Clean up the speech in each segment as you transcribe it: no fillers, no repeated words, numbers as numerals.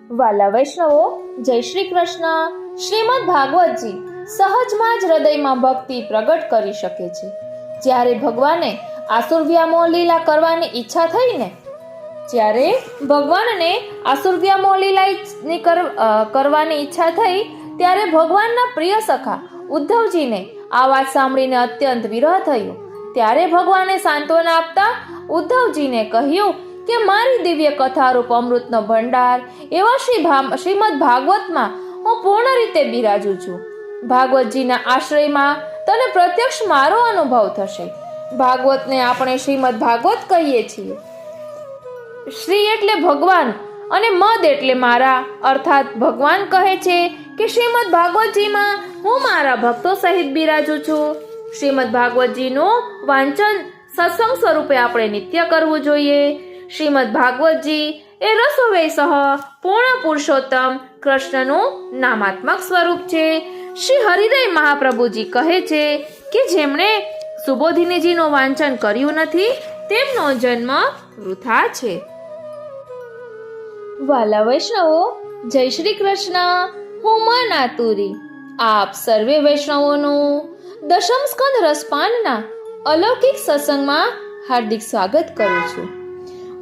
વાલા વૈષ્ણવો, જય શ્રી કૃષ્ણ. શ્રીમદ ભાગવતજી સહજમાં જ હૃદયમાં ભક્તિ પ્રગટ કરી શકે છે. જ્યારે ભગવાને આસુરવ્યામોહ લીલા કરવાની ઈચ્છા થઈ ને, જ્યારે ભગવાનને આસુરવ્યામોહ લીલા કરવાની ઈચ્છા થઈ, ત્યારે ભગવાનના પ્રિય સખા ઉદ્ધવજીને આ વાત સાંભળીને અત્યંત વિરહ થયો. ત્યારે ભગવાને સાંત્વના આપતા ઉદ્ધવજીને કહ્યું કે મારી દિવ્ય કથારૂપ અમૃતનો ભંડાર એવા શ્રીમદ ભાગવતમાં હું પૂર્ણ રીતે બિરાજું છું. ભાગવતજીના આશ્રયમાં તને પ્રત્યક્ષ મારો અનુભવ થશે. ભાગવતને આપણે શ્રીમદ ભાગવત કહીએ છીએ. શ્રી એટલે ભગવાન અને મદ એટલે મારા, અર્થાત ભગવાન કહે છે કે શ્રીમદ ભાગવતજીમાં હું મારા ભક્તો સહિત બિરાજું છું. શ્રીમદ ભાગવતજીનું વાંચન સત્સંગ સ્વરૂપે આપણે નિત્ય કરવું જોઈએ. શ્રીમદ ભાગવતજી એ રસોવૈસહ પૂર્ણ પુરુષોત્તમ કૃષ્ણનું નામાત્મક સ્વરૂપ છે. શ્રી હરિદય મહાપ્રભુજી કહે છે કે જેમણે સુબોધિનીજીનું વાંચન કર્યું નથી તેમનો જન્મ વૃથા છે. વાલા વૈષ્ણવો, જય શ્રી કૃષ્ણ. હું મન આતુરી આપ સર્વે વૈષ્ણવોનું દશમ સ્કંદ રસપાનના અલૌકિક સત્સંગમાં હાર્દિક સ્વાગત કરું છું.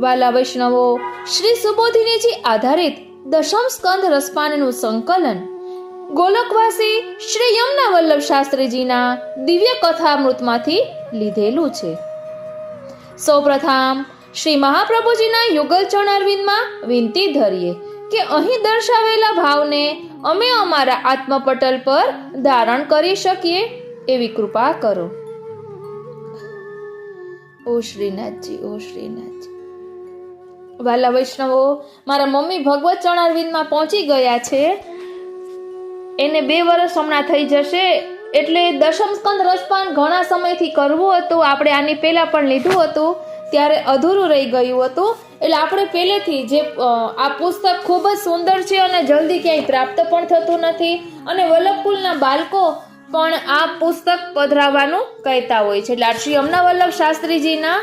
વાલા વૈષ્ણવો, શ્રી સુબોધિનીજી આધારિત દશમ સ્કંદ રસપાનનું સંકલન ગોલકવાસી શ્રી યમુના વલ્લભ શાસ્ત્રીજીના દિવ્ય કથામૃતમાંથી લીધેલું છે. સૌપ્રથમ શ્રી મહાપ્રભુજીના યુગલ ચરણારવિંદમાં વિનંતી ધરીએ કે અહીં દર્શાવેલા ભાવને અમે અમારા આત્મપટલ પર ધારણ કરી શકીએ એવી કૃપા કરો. ઓ શ્રીનાથજી, ઓ શ્રીનાથજી. વાલા વૈષ્ણવો, મારા મમ્મી ભગવત ચરણારવિંદમાં પહોંચી ગયા છે. એને 2 વર્ષ હમણાં થઈ જશે. એટલે દશમ સ્કંદ રસપાન ઘણા સમયથી કરવું હતું. આપણે આની પહેલા પણ લીધું હતું, ત્યારે અધૂરું રહી ગયું હતું. એટલે આપણે પહેલેથી જે આ પુસ્તક ખૂબ જ સુંદર છે અને જલ્દી ક્યાંય પ્રાપ્ત પણ થતું નથી. અને વલ્લભકુલના બાળકો પણ આ પુસ્તક પધરાવવાનું કહેતા હોય છે. એટલે શ્રી યમુના વલ્લભ શાસ્ત્રીજીના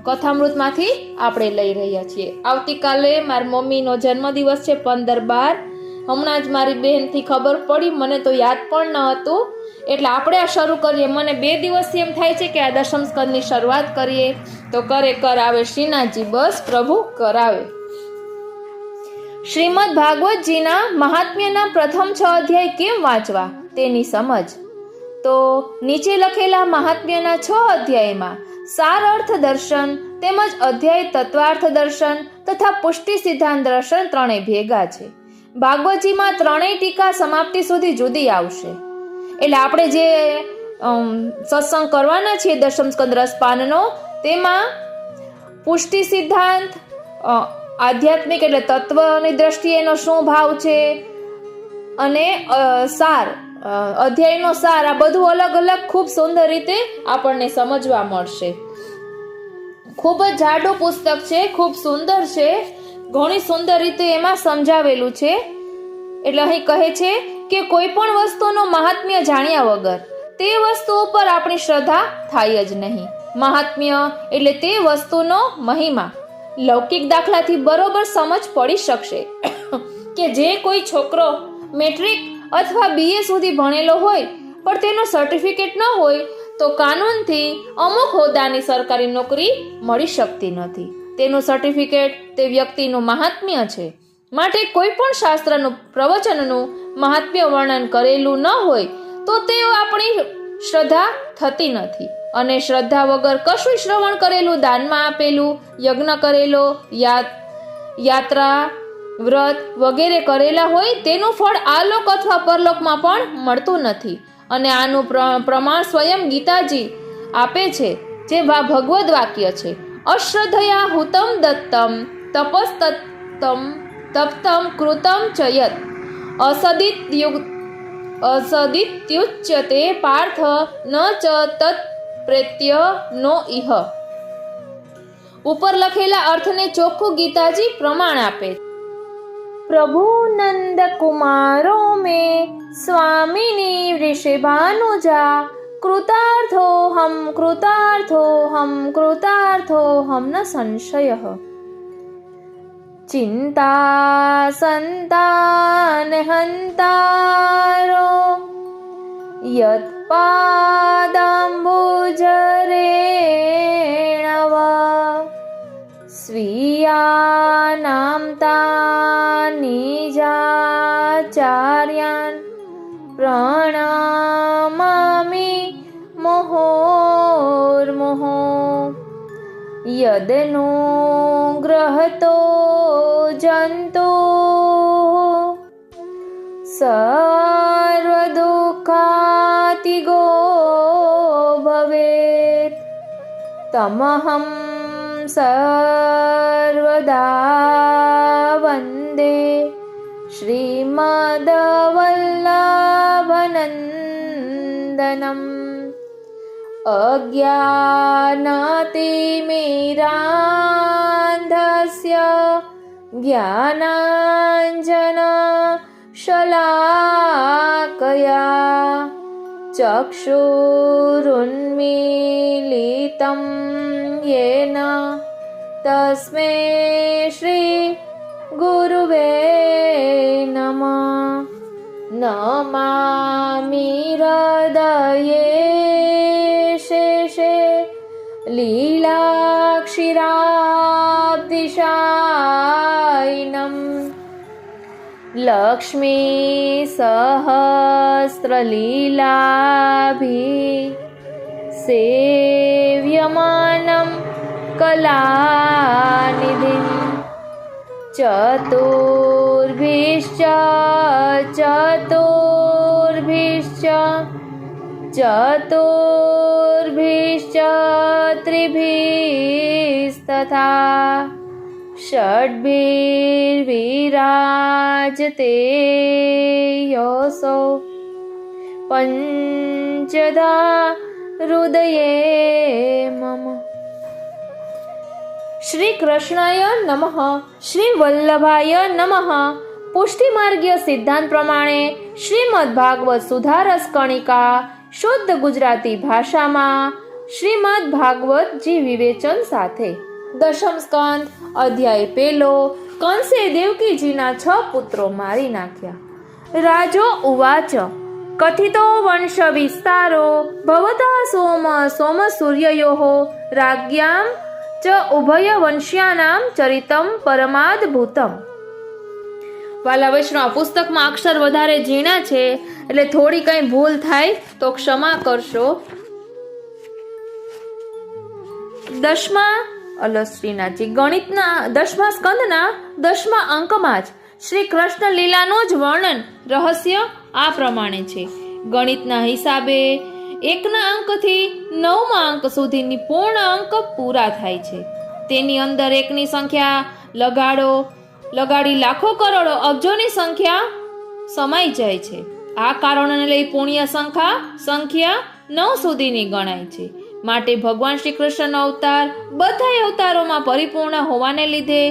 કથામૃતમાંથી આપણે લઈ રહ્યા છીએ. આવતીકાલે મારી મમ્મીનો જન્મદિવસ છે 15/12. હમણાં જ મારી બહેનથી ખબર પડી, મને તો યાદ પણ ન હતું. એટલે આપણે આ શરૂ કરીએ. મને 2 દિવસથી એમ થાય છે કે આ દશમ સ્કંદની શરૂઆત કરીએ તો કરાવે શ્રીનાથજી, બસ પ્રભુ કરાવે. શ્રીમદ ભાગવતજીના મહાત્મ્યના પ્રથમ 6 અધ્યાય કેમ વાંચવા તેની સમજ. તો નીચે લખેલા મહાત્મ્યના 6 અધ્યાયમાં સાર અર્થ દર્શન તેમજ અધ્યાય તત્વાર્થ દર્શન તથા પુષ્ટિ સિદ્ધાંત દર્શન ત્રણેય ભેગા છે. ભાગવતજીમાં ત્રણેય ટીકા સમાપ્તિ સુધી જુદી આવશે. એટલે આપણે જે સત્સંગ કરવાના છીએ દશમ સ્કંદ રસપાનનો, તેમાં પુષ્ટિ સિદ્ધાંત, આધ્યાત્મિક એટલે તત્વની દ્રષ્ટિએનો શું ભાવ છે, અને સાર, અધ્યાયનો સાર, આ બધું અલગ અલગ ખૂબ સુંદર રીતે આપણને સમજવા મળશે. ખૂબ જ જાડું પુસ્તક છે, ખૂબ સુંદર છે, ઘણી સુંદર રીતે એમાં સમજાવેલું છે. એટલે અહીં કહે છે કે કોઈ પણ વસ્તુનો મહાત્મ્ય જાણ્યા વગર તે વસ્તુ ઉપર આપણી શ્રદ્ધા થાય જ નહીં. મહાત્મ્ય એટલે તે વસ્તુનો મહિમા. લૌકિક દાખલાથી બરોબર સમજ પડી શકશે કે જે કોઈ છોકરો મેટ્રિક અથવા BA સુધી ભણેલો હોય પણ તેનો સર્ટિફિકેટ ન હોય તો કાનૂનથી અમુક હોદ્દાની સરકારી નોકરી મળી શકતી નથી. તેનું સર્ટિફિકેટ તે વ્યક્તિનું મહાત્મ્ય છે. માટે કોઈ પણ શાસ્ત્રનું પ્રવચનનું મહાત્મ્ય વર્ણન કરેલું ન હોય તો તે આપણી શ્રદ્ધા થતી નથી. અને શ્રદ્ધા વગર કશું શ્રવણ કરેલું, દાનમાં આપેલું, યજ્ઞ કરેલો, યાત્રા, વ્રત વગેરે કરેલા હોય તેનું ફળ આલોક અથવા પરલોકમાં પણ મળતું નથી. અને આનું પ્રમાણ સ્વયં ગીતાજી આપે છે, જે ભગવદ વાક્ય છે. અશ્રદ્ધયા હુતમ દત્તમ તપ્તમ કૃતમ ચયત અસદિત્યુચ્યતે પાર્થ ન ચ તત્ પ્રેત્ય નો ઇહ. ઉપર લખેલા અર્થને ચોખ્ખું ગીતાજી પ્રમાણ આપે. પ્રભુ નંદ કુમારો મે સ્વામિની વૃષભાનુજા કૃતાર્થોહમ કૃતાર્થોહમ કૃતાર્થોહમ ન સંશય. ચિંતા સંતાન હંતારો યત પાદાંબુજરેણવા સ્વીયાનામ તાનિજાચાર્યાન પ્રણામામિ મુહુર્મુહુ યદનુગ્રહતો જંતો સર્વદુઃખાતિગો ભવેત તમહં સર્વદા વંદે શ્રીમદ્વલ્લભનંદનમ અજ્ઞાનાતિમિરાન્ધસ્ય જ્ઞાનાંજનશલાકયા ચક્ષુરુન્મીલિतं येन તસ્મૈ શ્રી ગુરુવે નમઃ નમામિ હૃદયે શેષે લીલાક્ષીરાબ્ધિશાયિનમ લક્ષ્મી સહસ્રલીલાભિ સેવ્યમાનમ કલાનિધિં ચતુર્ભિશ્ચ ત્રિભિસ્તથા ષડ્ભિર્વિરાજતે યસો પંચધા હૃદયે મમ. શ્રી કૃષ્ણાય નમઃ. શ્રી વલ્લભાય નમઃ. પુષ્ટિમાર્ગીય સિદ્ધાંત પ્રમાણે શ્રીમદ ભાગવત સુધારસ કણિકા શુદ્ધ ગુજરાતી ભાષામાં શ્રીમદ ભાગવતજી વિવેચન સાથે દશમ સ્કંદ અધ્યાય પહેલો. કંસે દેવકીજીના 6 પુત્રો મારી નાખ્યા. રાજો ઉવાચ કથિતો વંશ વિસ્તારો ભવતા સોમ સૂર્યયોઃ રાજ્યામ ચ ઉભય વંશ્યાનામ ચરિતમ પરમાદ્ભુતમ. વાલા વૈષ્ણવ, પુસ્તકમાં અક્ષર વધારે ઝીણા છે એટલે થોડી કંઈ ભૂલ થાય તો ક્ષમા કરશો. ગણિતના 10મા સ્કંદના 10મા અંકમાં જ શ્રી કૃષ્ણ લીલાનું જ વર્ણન રહસ્ય આ પ્રમાણે છે. ગણિતના હિસાબે 1ના અંકથી 9મા અંક સુધીની પૂર્ણ અંક પૂરા થાય છે. તેની અંદર 1ની સંખ્યા લગાડી લાખો કરોડો અબજોની સંખ્યા સમાઈ જાય છે. આ કારણોને લઈ પુણ્ય સંખ્યા 9 સુધીની ગણાય છે. માટે ભગવાન શ્રી કૃષ્ણનો અવતાર બધા અવતારોમાં પરિપૂર્ણ હોવાને લીધે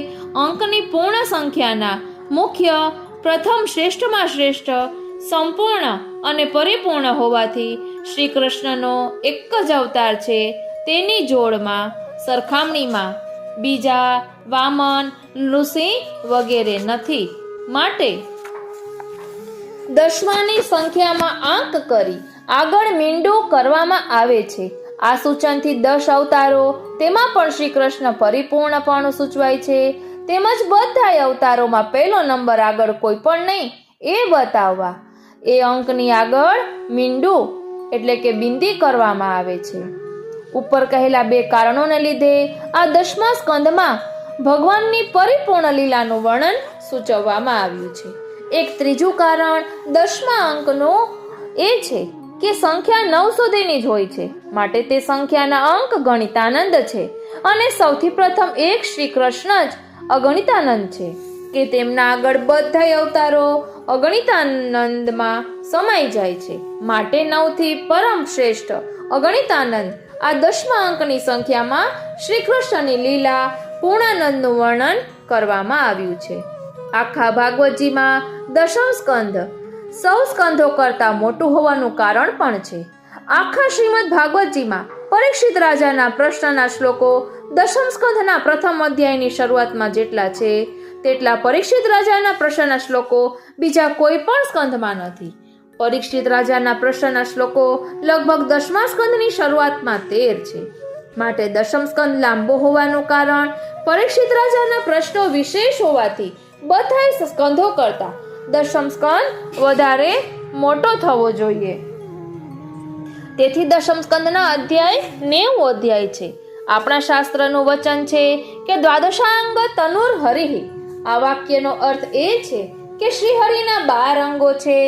અંકની પૂર્ણ સંખ્યાના મુખ્ય પ્રથમ શ્રેષ્ઠમાં શ્રેષ્ઠ સંપૂર્ણ અને પરિપૂર્ણ હોવાથી શ્રી કૃષ્ણનો એક જ અવતાર છે. તેની જોડમાં સરખામણીમાં બીજા વામન, નૃસિંહ વગેરે નથી. માટે 10માની સંખ્યામાં આંક કરી આગળ મીંડું કરવામાં આવે છે. આ સૂચનથી 10 અવતારો તેમાં પણ શ્રી કૃષ્ણ પરિપૂર્ણપણું સૂચવાય છે. તેમજ બધા અવતારોમાં પહેલો નંબર આગળ કોઈ પણ નહીં એ બતાવવા એ અંકની આગળ મીંડું એટલે કે બિંદી કરવામાં આવે છે. ઉપર કહેલા 2 કારણોને લીધે આ 10મા સ્કંદમાં ભગવાનની પરિપૂર્ણ લીલાનું વર્ણન સૂચવવામાં આવ્યું છે. એક ત્રીજું કારણ 10મા અંકનું એ છે કે સંખ્યા 9 સુધીની જ હોય છે. માટે તે સંખ્યાના અંક ગણિતાનંદ છે અને સૌથી પ્રથમ એક શ્રી કૃષ્ણ જ અગણિતાનંદ છે કે તેમના આગળ બધા અવતારો અગણિતાનંદમાં સમાઈ જાય છે. માટે 9 થી પરમ શ્રેષ્ઠ અગણિતાનંદ આ 10મા અંકની સંખ્યામાં શ્રી કૃષ્ણની લીલા પૂર્ણાનંદનું વર્ણન કરવામાં આવ્યું છે. આખા ભાગવતજીમાં 10મ સ્કંદ સૌ સ્કંધો કરતા મોટું હોવાનું કારણ પણ છે. આખા શ્રીમદ ભાગવતજીમાં પરીક્ષિત રાજાના પ્રશ્નના શ્લોકો 10મ સ્કંધના પ્રથમ અધ્યાયની શરૂઆતમાં જેટલા છે તેટલા પરીક્ષિત રાજાના પ્રશ્નના શ્લોકો બીજા કોઈ પણ સ્કંધમાં નથી. પરીક્ષિત રાજાના પ્રશ્નના શ્લોકો લગભગ 10મા સ્કંધની શરૂઆતમાં 13 છે. માટે દશમ સ્કંદ લાંબો હોવાનું કારણ પરીક્ષિત રાજાના પ્રશ્નો વિશેષ હોવાથી બધા સ્કંધો કરતા દશમ સ્કંદ વધારે મોટો થવો જોઈએ. તેથી દશમ સ્કંદના અધ્યાય 90 અધ્યાય છે. આપણા શાસ્ત્રનું વચન છે કે દ્વાદશાંગ તનુર હરિ. આ વાક્યનો અર્થ એ છે કે શ્રી હરિના 12 અંગો છે.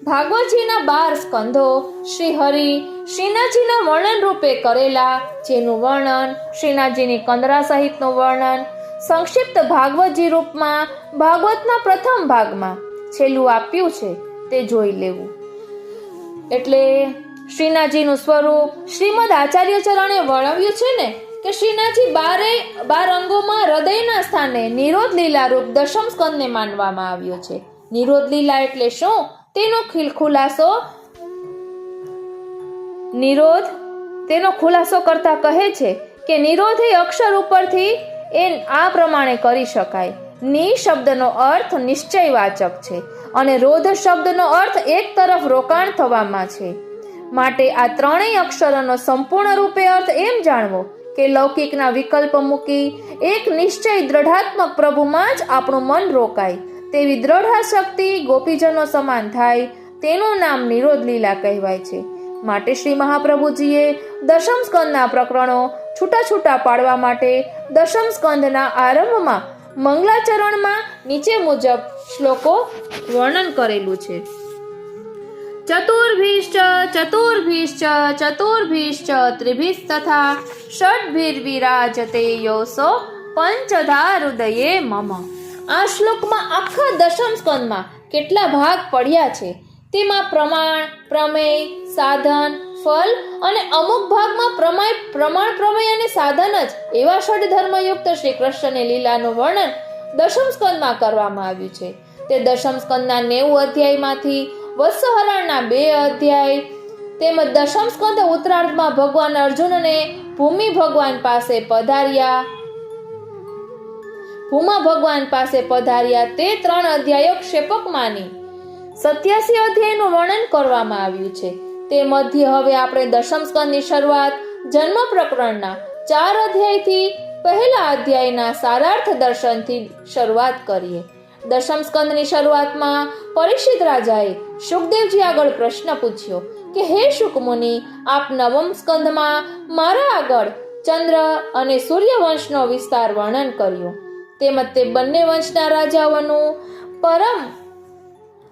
ભાગવતજીના 12 સ્કંધો શ્રી હરિ શ્રીનાથજીના વર્ણન રૂપે કરેલા, જેનું વર્ણન શ્રીનાથજીની કંદરા સહિતનું વર્ણન સંક્ષિપ્ત ભાગવતજી રૂપમાં ભાગવતના પ્રથમ ભાગમાં છેલ્લું આપ્યું છે તે જોઈ લેવું. એટલે શ્રીનાથજીનું સ્વરૂપ શ્રીમદ આચાર્ય ચરણે વર્ણવ્યું છે ને કે શ્રીનાથજી 12 અંગોમાં હૃદયના સ્થાને નિરોધ લીલા રૂપ દશમ સ્કંદને માનવામાં આવ્યો છે. નિરોધ લીલા એટલે શું તેનો ખુલાસો કરતા કહે છે કે નિરોધ એ અક્ષર ઉપરથી આ પ્રમાણે કરી શકાય. નિ શબ્દનો અર્થ નિશ્ચયવાચક છે અને રોધ શબ્દનો અર્થ એક તરફ રોકાણ થવામાં છે. માટે આ ત્રણેય અક્ષરોનો સંપૂર્ણ રૂપે અર્થ એમ જાણવો કે લૌકિકના વિકલ્પ મૂકી એક નિશ્ચય દ્રઢાત્મક પ્રભુમાં જ આપણું મન રોકાય તેવી દ્રઢાશક્તિ ગોપીજનો સમાન થાય, તેનું નામ નિરોધ લીલા કહેવાય છે. માટે શ્રી મહાપ્રભુજીએ દશમ સ્કંદના પ્રકરણો છૂટા છૂટા પાડવા માટે દશમ સ્કંદના આરંભમાં મંગલાચરણમાં નીચે મુજબ શ્લોકો વર્ણન કરેલું છે. ચતુર્ભિશ્ચ ચતુર્ભિશ્ચ ચતુર્ભિશ્ચ ત્રિભિસ્તથા ષડ્ભિર્વિરાજતે યોસો પંચધા હૃદયે મમ. આ શ્લોકમાં આખા દશમ સ્કંદમાં કેટલા ભાગ પડ્યા છે તેમાં પ્રમાણ, પ્રમેય, સાધન, ફલ અને અમુક ભાગમાં પ્રમાણ, પ્રમેય અને સાધન જ એવા ષડધર્મયુક્ત શ્રી કૃષ્ણની લીલાનું વર્ણન દશમ સ્કંદમાં કરવામાં આવ્યું છે. તે દશમ સ્કંદના 90 અધ્યાયમાંથી વત્સહરણના 2 અધ્યાય તેમજ દશમ સ્કંદ ઉત્તરાર્ધમાં ભગવાન અર્જુનને ભૂમા ભગવાન પાસે પધાર્યા તે 3 અધ્યાયો ક્ષેપક માની 87 અધ્યાયનું વર્ણન કરવામાં આવ્યું છે. તે મધ્ય હવે આપણે દશમ સ્કંદની શરૂઆત જન્મ પ્રકરણના 4 અધ્યાયથી પહેલા અધ્યાયના સારાર્થ દર્શનથી શરૂઆત કરીએ. દશમ સ્કંદની શરૂઆતમાં પરીક્ષિત રાજાએ શુકદેવજી આગળ પ્રશ્ન પૂછ્યો કે હે શુક મુનિ, આપ નવમ સ્કંદમાં મારા આગળ ચંદ્ર અને સૂર્ય વંશનો વિસ્તાર વર્ણન કર્યો તેમજ તે બંને વંશના રાજાઓનું પરમ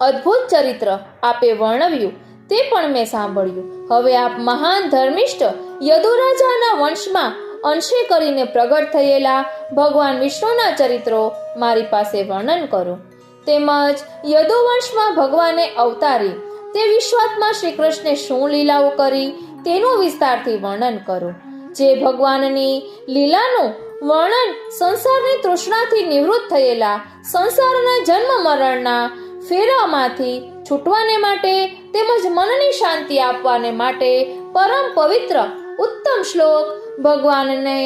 અદ્ભુત ચરિત્ર આપે વર્ણવ્યું તે પણ મેં સાંભળ્યું. હવે આપ મહાન ધર્મિષ્ઠ યદુરાજાના વંશમાં અંશે કરીને પ્રગટ થયેલા ભગવાન વિષ્ણુના ચરિત્રો મારી પાસે વર્ણન કરો. તેમજ યદુવંશમાં ભગવાને અવતારી તે વિશ્વાત્મા શ્રી કૃષ્ણે શું લીલાઓ કરી તેનું વિસ્તારથી વર્ણન કરો. જે ભગવાનની લીલાનું વર્ણન સંસારની તૃષ્ણાથી નિવૃત્ત થયેલા સંસારના જન્મ મરણના ફેરામાંથી છૂટવાને માટે તેમજ મનની શાંતિ આપવાને માટે પરમ પવિત્ર ઉત્તમ શ્લોક ભગવાનને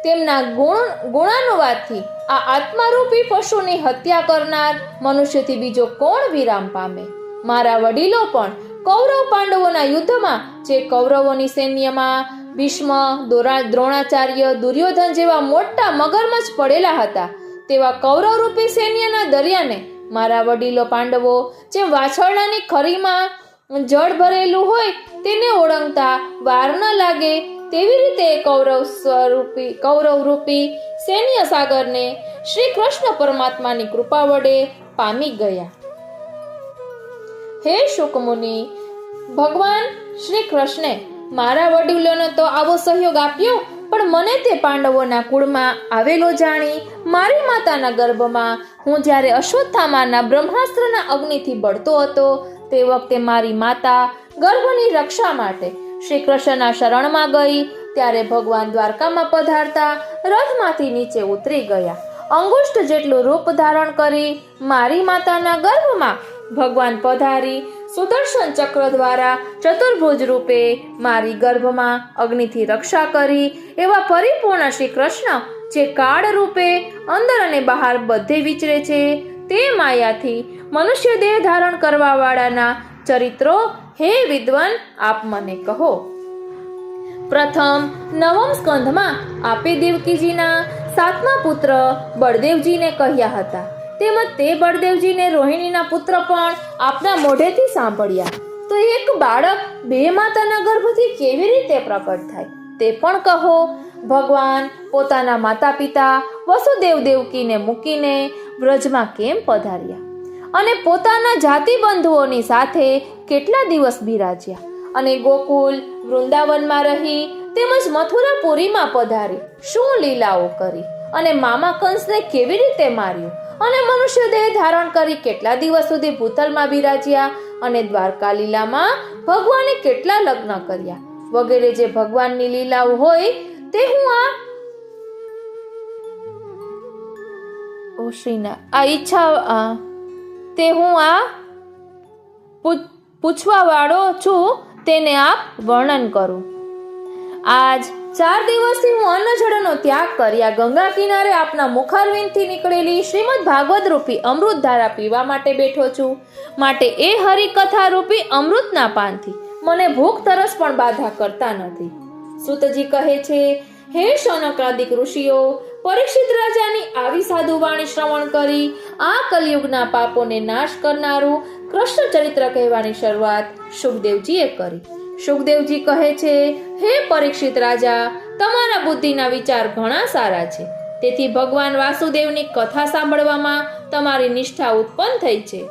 તેમના ગુણાનુવાદથી આ આત્મારૂપી પશુની હત્યા કરનાર મનુષ્યથી બીજો કોણ વિરામ પામે? મારા વડીલો પણ કૌરવ પાંડવોના યુદ્ધમાં જે કૌરવોની સૈન્યમાં ભીષ્મ, દ્રોણાચાર્ય, દુર્યોધન જેવા મોટા મગરમચ્છ પડેલા હતા તેવા કૌરવરૂપી સૈન્યના દરિયાને મારા વડીલો પાંડવો જેમ વાછરડાની ખરીમાં જળ ભરેલું હોય તેને ઓળંગતા વાર ન લાગે તેવી રીતે કૌરવરૂપી સૈન્ય સાગરને શ્રી કૃષ્ણ પરમાત્માની કૃપા વડે પામી ગયા. હે શુકમુનિ, ભગવાન શ્રી કૃષ્ણે મારા વડીલોને તો આવો સહયોગ આપ્યો પણ મને તે પાંડવોના કુળમાં આવેલો જાણી મારી માતાના ગર્ભમાં હું જ્યારે અશ્વત્થામાના બ્રહ્માસ્ત્રના અગ્નિથી બળતો હતો તે વખતે મારી માતા ગર્ભની રક્ષા માટે શ્રી કૃષ્ણના શરણમાં ગઈ ત્યારે ભગવાન દ્વારકામાં પધારતા રથમાંથી નીચે ઉતરી ગયા. અંગુષ્ઠ જેટલું રૂપ ધારણ કરી મારી માતાના ગર્ભમાં ભગવાન પધારી સુદર્શન ચક્ર દ્વારા ચતુર્ભુજ રૂપે મારી ગર્ભમાં અગ્નિથી રક્ષા કરી એવા પરિપૂર્ણ શ્રી કૃષ્ણ જે કાળ રૂપે અંદર અને બહાર બધે વિચરે છે, તે માયાથી મનુષ્ય દેહ ધારણ કરવા વાળાના ચરિત્રો હે વિદ્વાન આપ મને કહો. પ્રથમ નવમ સ્કંધમાં આપે દેવકીજીના 7મા પુત્ર બળદેવજીને કહ્યા હતા. તેમજ તે બળદેવજીને રોહિણીના પુત્ર પણ આપના મોઢેથી સાંભળ્યા. તો એક બાળક 2 માતાના ગર્ભથી કેવી રીતે પ્રકટ થાય તે પણ કહો. ભગવાન પોતાના માતા પિતા વસુદેવ દેવકીને મૂકીને વ્રજમાં કેમ પધાર્યા અને પોતાના જાતિ બંધુઓની સાથે કેટલા દિવસ બિરાજ્યા અને ગોકુલ વૃંદાવનમાં રહી તેમજ મથુરાપુરીમાં પધારી શું લીલાઓ કરી અને મામા કંસને કેવી રીતે માર્યો અને મનુષ્ય દેહ ધારણ કરી કેટલા દિવસ સુધી ભૂતલમાં બિરાજ્યા અને દ્વારકા લીલામાં ભગવાને કેટલા લગ્ન કર્યા વગેરે જે ભગવાનની લીલાઓ હોય તે હું પૂછવા વાળો છું તેને આપ વર્ણન કરું. આજ 4 દિવસથી હું અન્ન જળનો ત્યાગ કર્યા ગંગા કિનારે આપના મુખારવિંદથી નીકળેલી શ્રીમદ ભાગવત રૂપી અમૃત ધારા પીવા માટે બેઠો છું. માટે એ હરિકથા રૂપી અમૃતના પાનથી મને ભૂખ તરસ પણ બાધા કરતા નથી. સૂતજી કહે છે, હે શૌનકાદિક ઋષિઓ, પરીક્ષિત રાજાની આવી સાધુ વાણી શ્રવણ કરી આ કલિયુગના પાપોને નાશ કરનારું કૃષ્ણ ચરિત્ર કહેવાની શરૂઆત શુકદેવજીએ કરી. શુકદેવજી કહે છે, હે પરીક્ષિત રાજા, તમારા બુદ્ધિના વિચાર ઘણા સારા છે. તેથી ભગવાન વાસુદેવની કથા સાંભળવામાં તમારી નિષ્ઠા ઉત્પન્ન થઈ છે.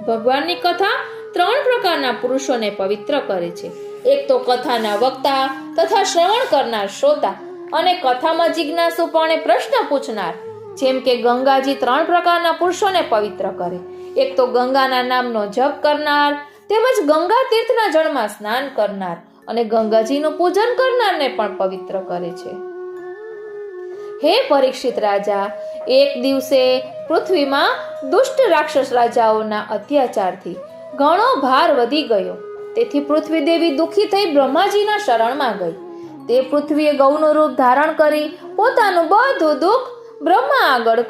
ભગવાનની કથા 3 પ્રકારના પુરુષોને પવિત્ર કરે છે. એક તો કથાના વક્તા તથા શ્રવણ કરનાર શ્રોતા અને કથામાં જિજ્ઞાસુપણે પ્રશ્ન પૂછનાર. જેમ કે ગંગાજી 3 પ્રકારના પુરુષોને પવિત્ર કરે. એક તો ગંગાના નામનો જપ કરનાર, તેમજ ગંગા તીર્થના જળમાં સ્નાન કરનાર અને ગંગાજીનું પૂજન કરનારને પણ પવિત્ર કરે છે. હે પરીક્ષિત રાજા, એક દિવસે પૃથ્વીમાં દુષ્ટ રાક્ષસ રાજાઓના અત્યાચારથી ઘણો ભાર વધી ગયો. તેથી પૃથ્વી દેવી દુઃખી થઈ બ્રહ્માજીના શરણમાં ગઈ. તે પૃથ્વીએ ગૌનું રૂપ ધારણ કરી પોતાનું બધું દુઃખ બ્રહ્મા આગળ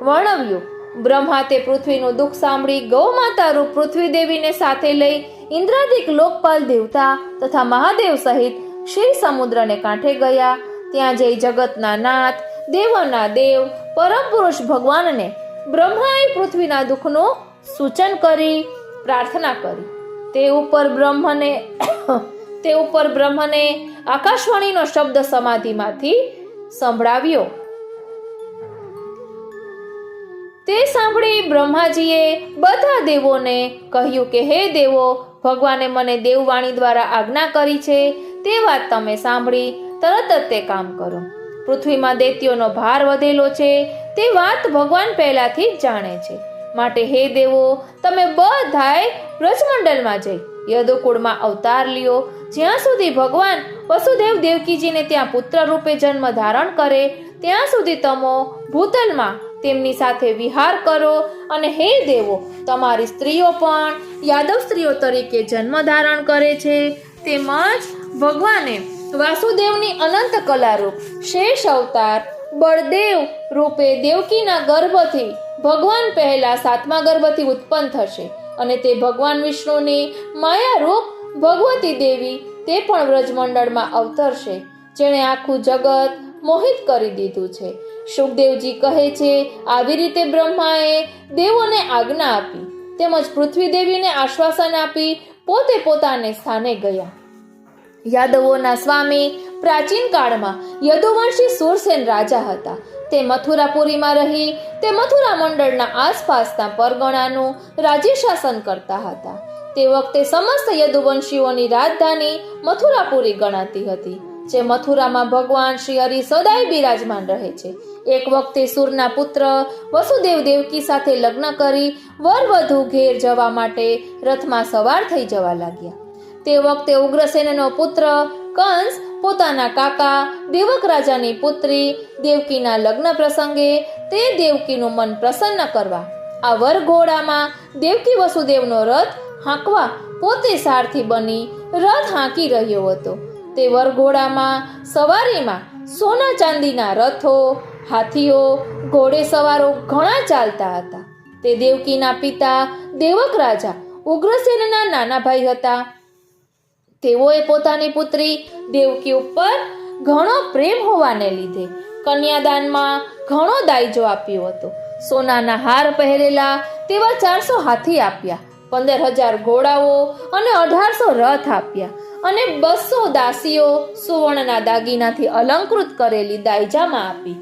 વર્ણવ્યું. બ્રહ્મા તે પૃથ્વીનું દુઃખ સાંભળી ગૌ માતા રૂપ પૃથ્વી દેવીને સાથે લઈ ઇન્દ્રાદિક લોકપાલ દેવતા તથા મહાદેવ સહિત ક્ષીર સમુદ્રને કાંઠે ગયા. ત્યાં જઈ જગતના નાથ, દેવોના દેવ, પરમ પુરુષ ભગવાનને બ્રહ્માએ પૃથ્વીના દુઃખનું સૂચન કરી પ્રાર્થના કરી. તે ઉપર બ્રહ્મને આકાશવાણીનો શબ્દ સમાધિમાંથી સંભળાવ્યો. તે સાંભળી બ્રહ્માજીએ બધા દેવોને કહ્યું કે હે દેવો, ભગવાને મને દેવવાણી દ્વારા આજ્ઞા કરી છે તે વાત તમે સાંભળી તરત જ તે કામ કરો. પૃથ્વીમાં દૈત્યોનો ભાર વધેલો છે તે વાત ભગવાન પહેલાથી જ જાણે છે. માટે હે દેવો, તમે બધાએ બ્રજમંડળમાં જઈ યદુકુળમાં અવતાર લ્યો. જ્યાં સુધી ભગવાન વસુદેવ દેવકીજીને ત્યાં પુત્ર રૂપે જન્મ ધારણ કરે ત્યાં સુધી તમો ભૂતલમાં તેમની સાથે વિહાર કરો. અને હે દેવો, તમારી સ્ત્રીઓ પણ યાદવ સ્ત્રીઓ તરીકે જન્મ ધારણ કરે છે. તેમજ ભગવાને વાસુદેવની અનંત કલારૂપ શેષ અવતાર બળદેવ રૂપે દેવકીના ગર્ભથી ભગવાન પહેલા 7મા ગર્ભથી ઉત્પન્ન થશે અને તે ભગવાન વિષ્ણુની માયા રૂપ ભગવતી દેવી તે પણ વ્રજમંડળમાં અવતરશે, જેણે આખું જગત મોહિત કરી દીધું છે. શુકદેવજી કહે છે, આવી રીતે બ્રહ્માએ દેવોને આજ્ઞા આપી તેમજ પૃથ્વી દેવીને આશ્વાસન આપી પોતે પોતાને સ્થાને ગયા. યાદવોના સ્વામી પ્રાચીન કાળમાં યદુવંશી સુરસેન રાજા હતા. તે મથુરાપુરીમાં રહી તે મથુરા મંડળના આસપાસના પરગણાનું રાજ્ય શાસન કરતા હતા. તે વખતે સમસ્ત યદુવંશીઓની રાજધાની મથુરાપુરી ગણાતી હતી, જે મથુરામાં ભગવાન શ્રી હરિ સદાય બિરાજમાન રહે છે. એક વખતે સુરના પુત્ર વસુદેવ દેવકી સાથે લગ્ન કરી વર વધુ ઘેર જવા માટે રથમાં સવાર થઈ જવા લાગ્યા. તે વખતે ઉગ્રસેનનો પુત્ર કંસ પોતાના કાકા દેવક રાજાની પુત્રી દેવકીના લગ્ન પ્રસંગે તે દેવકીનું મન પ્રસન્ન કરવા આ વરઘોડામાં દેવકી વસુદેવનો રથ હાંકવા પોતે સારથી બની રથ હાંકી રહ્યો હતો. તે વરઘોડામાં સવારીમાં સોના ચાંદીના રથો, હાથીઓ, ઘોડેસવારો ઘણા ચાલતા હતા. તે દેવકીના પિતા દેવક રાજા ઉગ્રસેનના નાના ભાઈ હતા. તેઓએ પોતાની પુત્રી દેવકી ઉપર ઘણો પ્રેમ હોવાને લીધે કન્યાદાનમાં ઘણો દાયજો આપ્યો હતો. સોનાના હાર પહેરેલા તેવા 400 હાથી આપ્યા, 15,000 ઘોડાઓ અને 1800 રથ આપ્યા અને 200 દાસીઓ સુવર્ણના દાગીનાથી અલંકૃત કરેલી દાયજામાં આપી.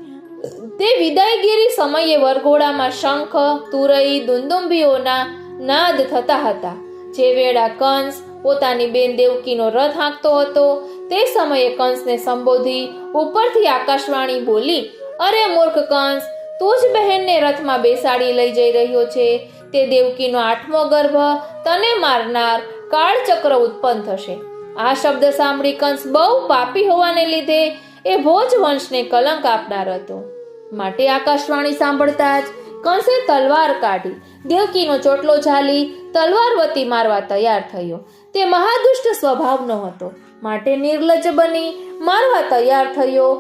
તે વિદાયગીરી સમયે વરઘોડામાં શંખ, તુરઈ, દુંદુંબીઓના નાદ થતા હતા. જે વેળા કંસ પોતાની બેન દેવકીનો રથ હાંકતો હતો તે સમયે કંસને સંબોધી ઉપરથી આકાશવાણી બોલી, અરે મૂર્ખ કંસ, તું જ બહેનને રથમાં બેસાડી લઈ જઈ રહ્યો છે. તે દેવકીનો 8મો ગર્ભ તને મારનાર કાળચક્ર ઉત્પન્ન થશે. આ શબ્દ સાંભળી કંસ બહુ પાપી હોવાને લીધે એ ભોજ વંશને કલંક આપનાર હતો. માટે આકાશવાણી સાંભળતા જ કંસે તલવાર કાઢી દેવકીનો ચોટલો ઝાલી તલવારવતી મારવા તૈયાર થયો. તે મહાદુષ્ટ સ્વભાવનો હતો, માટે નિર્લજ્જ બની મારવા તૈયાર થયો.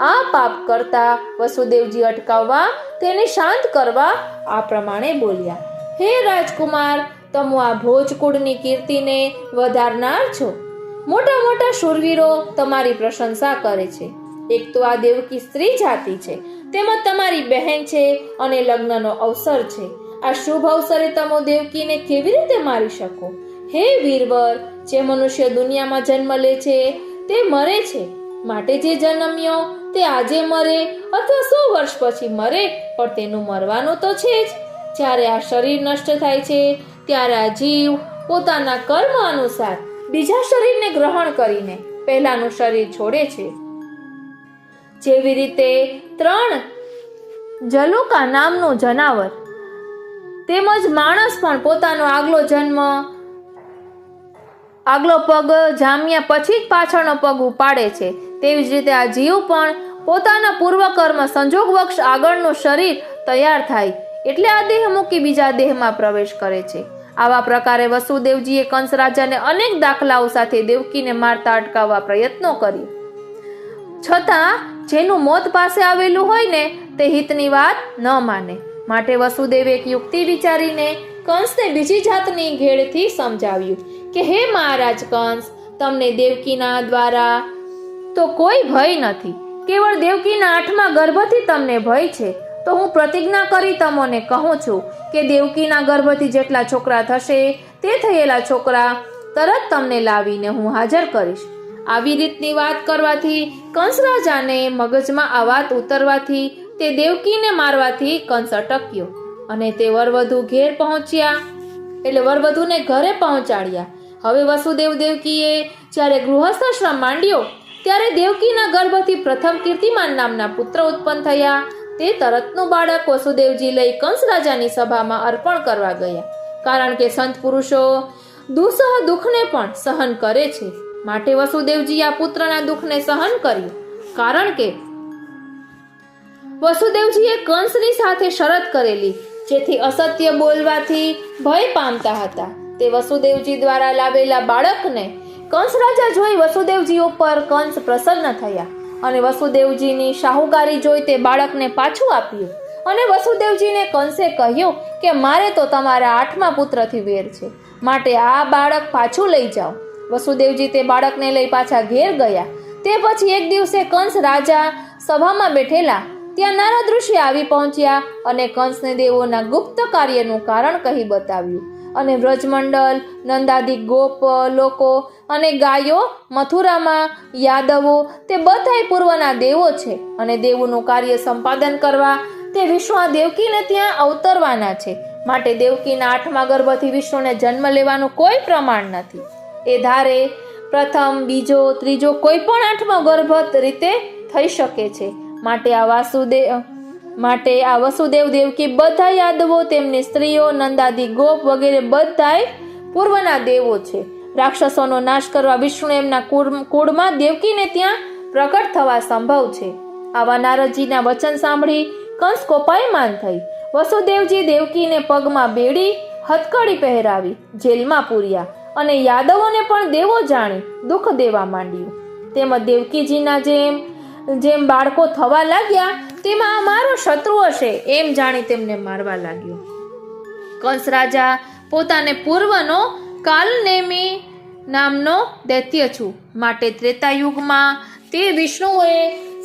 આ પાપ કરતા વસુદેવજી અટકાવવા, તેને શાંત કરવા આ પ્રમાણે બોલ્યા, હે રાજકુમાર, તમે આ ભોજકુળની કીર્તિને વધારનાર છો. મોટા મોટા શૂરવીરો તમારી પ્રશંસા કરે છે. એક તો આ દેવકી સ્ત્રી જાતિ છે, તેમજ તમારી બહેન છે અને લગ્નનો અવસર છે. આ શુભ અવસરે તમે દેવકીને કેવી રીતે મારી શકો? હે વીરવર, જે મનુષ્ય દુનિયામાં જન્મ લે છે તે મરે છે. માટે જે જન્મ્યો તે આજે મરે અથવા 100 વર્ષ પછી મરે, પણ તેનું મરવાનું તો છે જ. જ્યારે આ શરીર નષ્ટ થાય છે ત્યારે આ જીવ પોતાના કર્મ અનુસાર બીજા શરીરને ગ્રહણ કરીને પહેલાનું શરીર છોડે છે. જેવી રીતે 3 જલુકા નામનું જનાવર તેમજ માણસ પણ પોતાનો આગલો પગ જામ્યા પછી જ પાછળનો પગ ઉપાડે છે, તેવી જ રીતે આ જીવ પણ પોતાના પૂર્વકર્મ સંજોગવશ આગળનું શરીર તૈયાર થાય એટલે આ દેહ મૂકી બીજા દેહમાં પ્રવેશ કરે છે. આવા પ્રકારે વસુદેવજીએ કંસ રાજાને અનેક દાખલાઓ સાથે દેવકીને મારતા અટકાવવા પ્રયત્નો કર્યો. છતાં જેનું મોત પાસે આવેલું હોય ને તે હિતની વાત ન માને. માટે વસુદેવે એક યુક્તિ વિચારીને કંસને બીજી જાતની ઘેડથી સમજાવ્યું કે હે મહારાજ કંસ, તમને દેવકીના દ્વારા તો કોઈ ભય નથી, કેવળ દેવકીના 8મા ગર્ભથી તમને ભય છે. તો હું પ્રતિજ્ઞા કરી તમને કહું છું કે દેવકીના ગર્ભથી જેટલા છોકરા થશે તે થયેલા છોકરા તરત તમને લાવીને હું હાજર કરીશ. આવી રીતની વાત કરવાથી કંસ રાજાને મગજમાં આ વાત ઉતરવાથી તે દેવકીને મારવાથી કંસ અટક્યો અને તે વરવધુ ઘેર પહોંચ્યા, એટલે વરવધુને ઘરે પહોંચાડ્યા. હવે વસુદેવ દેવકીએ જ્યારે ગૃહસ્થાશ્રમ માંડ્યો ત્યારે દેવકીના ગર્ભથી પ્રથમ કીર્તિમાન નામના પુત્ર ઉત્પન્ન થયા. તે તરતનું બાળક વસુદેવજી લઈ કંસ રાજાની સભામાં અર્પણ કરવા ગયા, કારણ કે સંત પુરુષો દુઃસહ દુઃખને પણ સહન કરે છે. માટે વસુદેવજી આ પુત્રના દુઃખને સહન કર્યું, કારણ કે વસુદેવજીએ કંસની સાથે શરત કરેલી, જેથી અસત્ય બોલવાથી ભય પામતા હતા. તે વસુદેવજી દ્વારા લાવેલા બાળકને કંસ રાજા જોઈ વસુદેવજી ઉપર કંસ પ્રસન્ન થયા અને વસુદેવજીની શાહુકારી જોઈ તે બાળકને પાછું આપ્યું. અને વસુદેવજીને કંસે કહ્યું કે મારે તો તમારા 8મા પુત્રથી વેર છે, માટે આ બાળક પાછું લઈ જાઓ. વસુદેવજી તે બાળકને લઈ પાછા ઘેર ગયા. તે પછી એક દિવસે કંસ રાજા સભામાં બેઠેલા ત્યાં નારદ ઋષિ આવી પહોંચ્યા અને કંસને દેવોના ગુપ્ત કાર્યનું કારણ કહી બતાવ્યું. અને વ્રજમંડળ, નંદાદિક ગોપ લોકો અને ગાયો, મથુરામાં યાદવો તે બધાય પૂર્વના દેવો છે અને દેવોનું કાર્ય સંપાદન કરવા તે વિષ્ણુ દેવકીને ત્યાં અવતરવાના છે. માટે દેવકીના 8મા ગર્ભથી વિષ્ણુને જન્મ લેવાનું કોઈ પ્રમાણ નથી. એ ધારે પ્રથમ, બીજો, ત્રીજો કોઈ પણ 8મો ગર્ભ રીતે થઈ શકે છે. માટે આ વસુદેવ દેવકી બધા યાદવો, તેમની સ્ત્રીઓ, નંદાદી ગોપ વગેરે બધાય પૂર્વના દેવો છે. રાક્ષસોનો નાશ કરવા વિષ્ણુ એમના કુળમાં દેવકીને ત્યાં પ્રકટ થવા સંભવ છે. આવા નારદજીના વચન સાંભળી કંસ કોપાયમાન થઈ. વસુદેવજી દેવકીને પગમાં બેડી, હથકડી પહેરાવી જેલમાં પૂર્યા અને યાદવોને પણ દેવો જાણી દુઃખ દેવા માંડ્યું. તેમજ દેવકીજીના જેમ જેમ બાળકો થવા લાગ્યા તેમાં આ મારો શત્રુ હશે એમ જાણી તેમને મારવા લાગ્યો. કંસ રાજા પોતાને પૂર્વનો કાલનેમી નામનો દૈત્ય છું, માટે ત્રેતાયુગમાં તે વિષ્ણુએ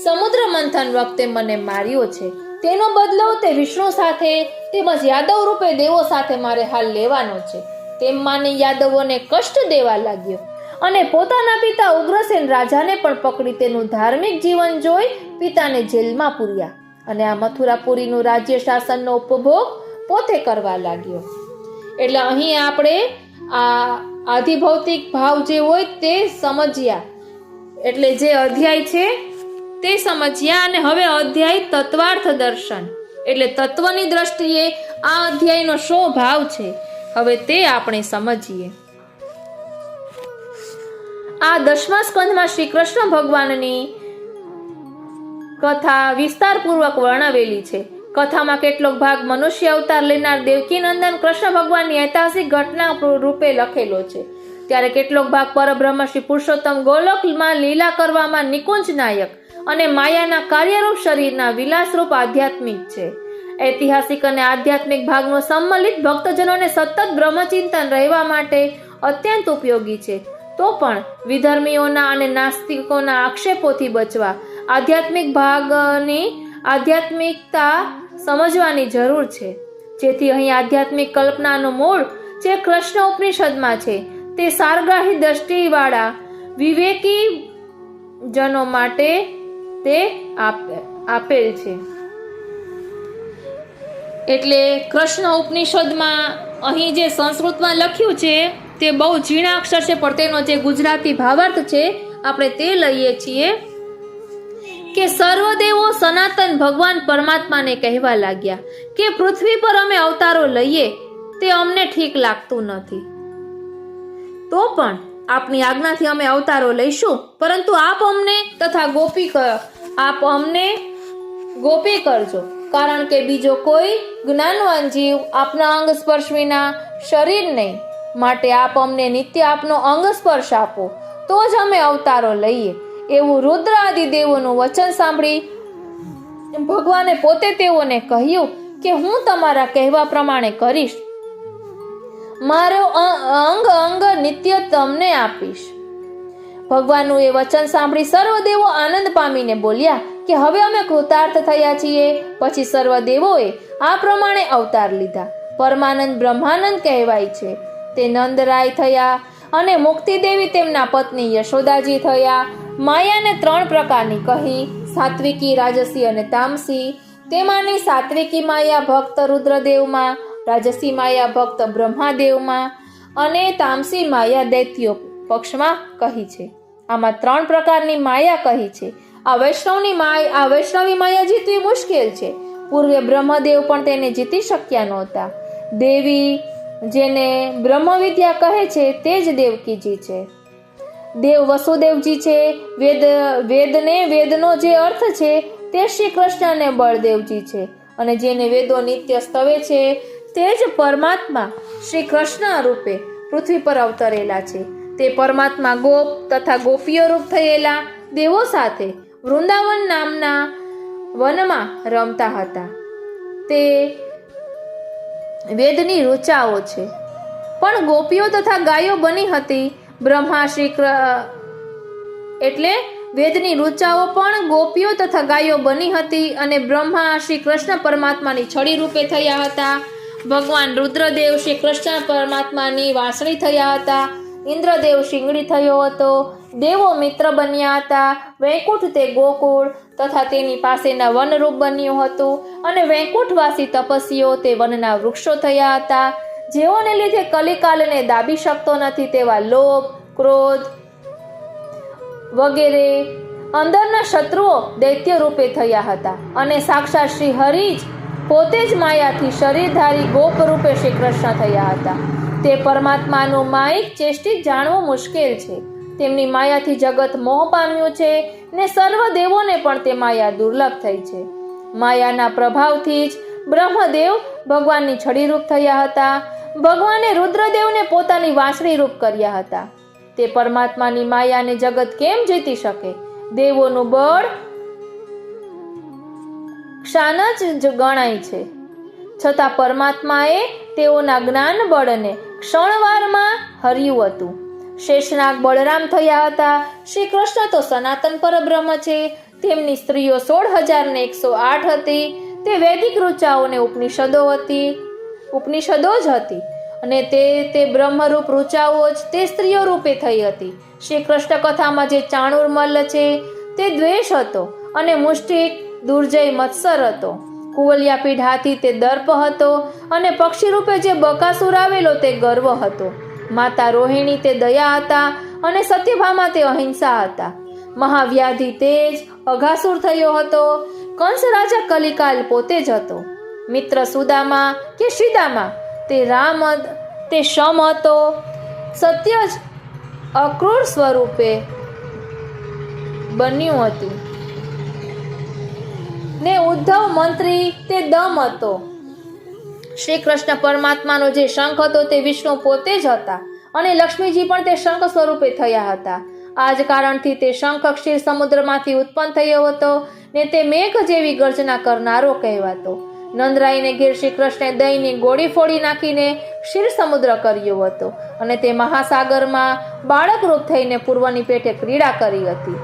સમુદ્ર મંથન વખતે મને માર્યો છે. તેનો બદલો તે વિષ્ણુ સાથે તેમજ યાદવ રૂપે દેવો સાથે મારે હાલ લેવાનો છે. તેમ માની યાદવોને કષ્ટ દેવા લાગ્યો અને પોતાના પિતા ઉગ્રસેન રાજાને પણ પકડી તેનું ધાર્મિક જીવન જોઈ પિતાને જેલમાં પૂર્યા અને આ મથુરાપુરીનું રાજ્ય શાસનનો ઉપભોગ પોતે કરવા લાગ્યો. એટલે અહીં આપણે આ આધિભૌતિક ભાવ જે હોય તે સમજ્યા, એટલે જે અધ્યાય છે તે સમજ્યા. અને હવે અધ્યાય તત્વાર્થ દર્શન, એટલે તત્વની દ્રષ્ટિએ આ અધ્યાયનો શો ભાવ છે હવે તે આપણે સમજીએ. આ 10મા સ્કંધમાં શ્રી કૃષ્ણ ભગવાનની કથા વિસ્તારપૂર્વક વર્ણવેલી છે. કથામાં કેટલોક ભાગ મનુષ્ય અવતાર લેનાર દેવકી નંદન કૃષ્ણ ભગવાનની ઐતિહાસિક ઘટના રૂપે લખેલો છે, ત્યારે કેટલોક ભાગ પરબ્રહ્મ શ્રી પુરુષોત્તમ ગોલોકમાં લીલા કરવામાં નિકુંજ નાયક અને માયાના કાર્યરૂપ શરીરના વિલાસરૂપ આધ્યાત્મિક છે. ઐતિહાસિક અને આધ્યાત્મિક ભાગનો સંમલિત ભક્તજનોને સતત બ્રહ્મચિંતન રહેવા માટે અત્યંત ઉપયોગી છે. તો પણ વિધર્મીઓના અને નાસ્તિકોના આક્ષેપોથી બચવા આધ્યાત્મિક ભાગની આધ્યાત્મિકતા સમજવાની જરૂર છે, જેથી અહીં આધ્યાત્મિક કલ્પનાનું મૂળ જે કૃષ્ણ ઉપનિષદમાં છે તે સારગ્રાહી દ્રષ્ટિવાળા વિવેકી જનો માટે તે આપેલ છે. એટલે કૃષ્ણ ઉપનિષદમાં અહીં જે સંસ્કૃતમાં લખ્યું છે તે બહુ ઝીણા અક્ષર છે, પણ તેનો જે ગુજરાતી ભાવાર્થ છે આપણે તે લઈએ છીએ કે સર્વદેવો સનાતન ભગવાન પરમાત્માને કહેવા લાગ્યા કે પૃથ્વી પર અમે અવતારો લઈએ તે અમને ઠીક લાગતું નથી, તો પણ આપની આજ્ઞાથી અમે અવતારો લઈશું, પરંતુ આપ અમને ગોપી કરજો, કારણ કે બીજો કોઈ જ્ઞાનવાન જીવ આપના અંગ સ્પર્શ વિના શરીર નહીં, માટે આપ અમને નિત્ય આપનો અંગ સ્પર્શ આપો તો જ અમે અવતારો લઈએ. એવું રુદ્ર આદિ દેવોનું વચન સાંભળી ભગવાને પોતે તેઓને કહ્યું કે હું તમારા કહેવા પ્રમાણે કરીશ, મારો અંગ નિત્ય તમને આપીશ. ભગવાનનું એ વચન સાંભળી સર્વ દેવો આનંદ પામીને બોલ્યા કે હવે અમે કૃતાર્થ થયા છીએ. પછી સર્વ દેવોએ આ પ્રમાણે અવતાર લીધા. પરમાનંદ બ્રહ્માનંદ કહેવાય છે તે નંદરાય થયા અને મુક્તિદેવી તેમના પત્ની યશોદાજી થયા. માયાને 3 પ્રકારની કહી, સાત્વિકી, રાજસી અને તામસી. તેમાંની સાત્વિકી માયા ભક્ત રુદ્રદેવમાં, રાજસી માયા ભક્ત બ્રહ્માદેવમાં અને તામસી માયા દૈત્યો પક્ષમાં કહી છે. આમાં 3 પ્રકારની માયા કહી છે. આ વૈષ્ણવી માયા જીતવી મુશ્કેલ છે. પૂર્વે બ્રહ્મદેવ પણ તેને જીતી શક્યા નહોતા. દેવી જેને બ્રહ્મ વિદ્યા કહે છે તે જ દેવકીજી છે. દેવ વસુદેવજી છે. વેદનો જે અર્થ છે તે શ્રી કૃષ્ણ અને બળદેવજી છે, અને જેને વેદો નિત્ય સ્તવે છે તે જ પરમાત્મા શ્રી કૃષ્ણ રૂપે પૃથ્વી પર અવતરેલા છે. તે પરમાત્મા ગોપ તથા ગોપીઓ રૂપ થયેલા દેવો સાથે વૃંદાવન નામના વનમાં રમતા હતા. તે વેદની ઋચાઓ છે, પણ ગોપીઓ તથા ગાયો બની હતી. બ્રહ્મા એટલે વેદની ઋચાઓ પણ ગોપીઓ તથા ગાયો બની હતી અને બ્રહ્મા શ્રી કૃષ્ણ પરમાત્માની છડી રૂપે થયા હતા. ભગવાન રુદ્રદેવ શ્રી કૃષ્ણ પરમાત્માની વાંસળી થયા હતા. ઇન્દ્રદેવ શિંગડી થયો હતો. દેવો મિત્ર બન્યા હતા. વૈકુંઠ તે ગોકુળ તથા તેની પાસેના વનરૂપ બન્યું હતું, અને વૈકુંઠવાસી તપસ્વીઓ તે વનના વૃક્ષો થયા હતા. જેઓને લીધે કલિકાલને દાબી શકતો નથી તેવા લોભ, ક્રોધ વગેરે અંદરના શત્રુઓ દૈત્ય રૂપે થયા હતા. અને સાક્ષાત શ્રી હરિ જ પોતે જ માયાથી શરીરધારી ગોપ રૂપે શ્રી કૃષ્ણ થયા હતા. તે પરમાત્માનું માયિક ચેષ્ટિત જાણવું મુશ્કેલ છે. તેમની માયાથી જગત મોહ પામ્યું છે ને સર્વ દેવોને પણ તે માયા દુર્લભ થઈ છે. માયાના પ્રભાવથી જ બ્રહ્મદેવ ભગવાનની છડી રૂપ થયા હતા. ભગવાને રુદ્રદેવને પોતાની વાંસળી રૂપ કર્યા હતા. તે પરમાત્માની માયાને જગત કેમ જીતી શકે? દેવોનું બળ ક્ષાન જ ગણાય છે. છતાં પરમાત્માએ તેઓના જ્ઞાન બળને ક્ષણવારમાં હર્યું હતું. શેષનાગ બળરામ થયા હતા. શ્રી કૃષ્ણ તો સનાતન પરબ્રહ્મ છે. તેમની સ્ત્રીઓ 16,108 હતી. તે વૈદિક ઋચાઓને ઉપનિષદો જ હતી અને તે બ્રહ્મરૂપ ઋચાઓ જ તે સ્ત્રીઓ રૂપે થઈ હતી. શ્રી કૃષ્ણ કથામાં જે ચાણૂર મલ્લ છે તે દ્વેષ હતો અને મુષ્ટિક દુર્જય મત્સર હતો. કુવલિયા પીઢ હાથી તે દર્પ હતો અને પક્ષી રૂપે જે બકાસુર આવેલો તે ગર્વ હતો. માતા રોહિણી તે દયા હતા અને સત્યભામા તે અહિંસા હતા. મહાવ્યાધિ તેજ અઘાસુર થયો હતો. કંસ રાજા કલિકાલ પોતે જ હતો. મિત્ર સુદામા કે શ્રીદામા તે શમ હતો. સત્ય જ અક્રૂર સ્વરૂપે બન્યું હતું ને ઉદ્ધવ મંત્રી તે દમ હતો. શ્રી કૃષ્ણ પરમાત્માનો જે શંખ હતો તે વિષ્ણુ પોતે જ હતા અને લક્ષ્મીજી પણ તે શંખ સ્વરૂપે થયા હતા. આ જ કારણથી તે શંખ ક્ષીર સમુદ્રમાંથી ઉત્પન્ન થયો હતો ને તે મેઘ જેવી ગર્જના કરનારો કહેવાતો. નંદરાયને ઘેર શ્રી કૃષ્ણે દહીંની ગોળી ફોડી નાખીને ક્ષીર સમુદ્ર કર્યો હતો અને તે મહાસાગરમાં બાળક રૂપ થઈને પૂર્વની પેઠે ક્રીડા કરી હતી.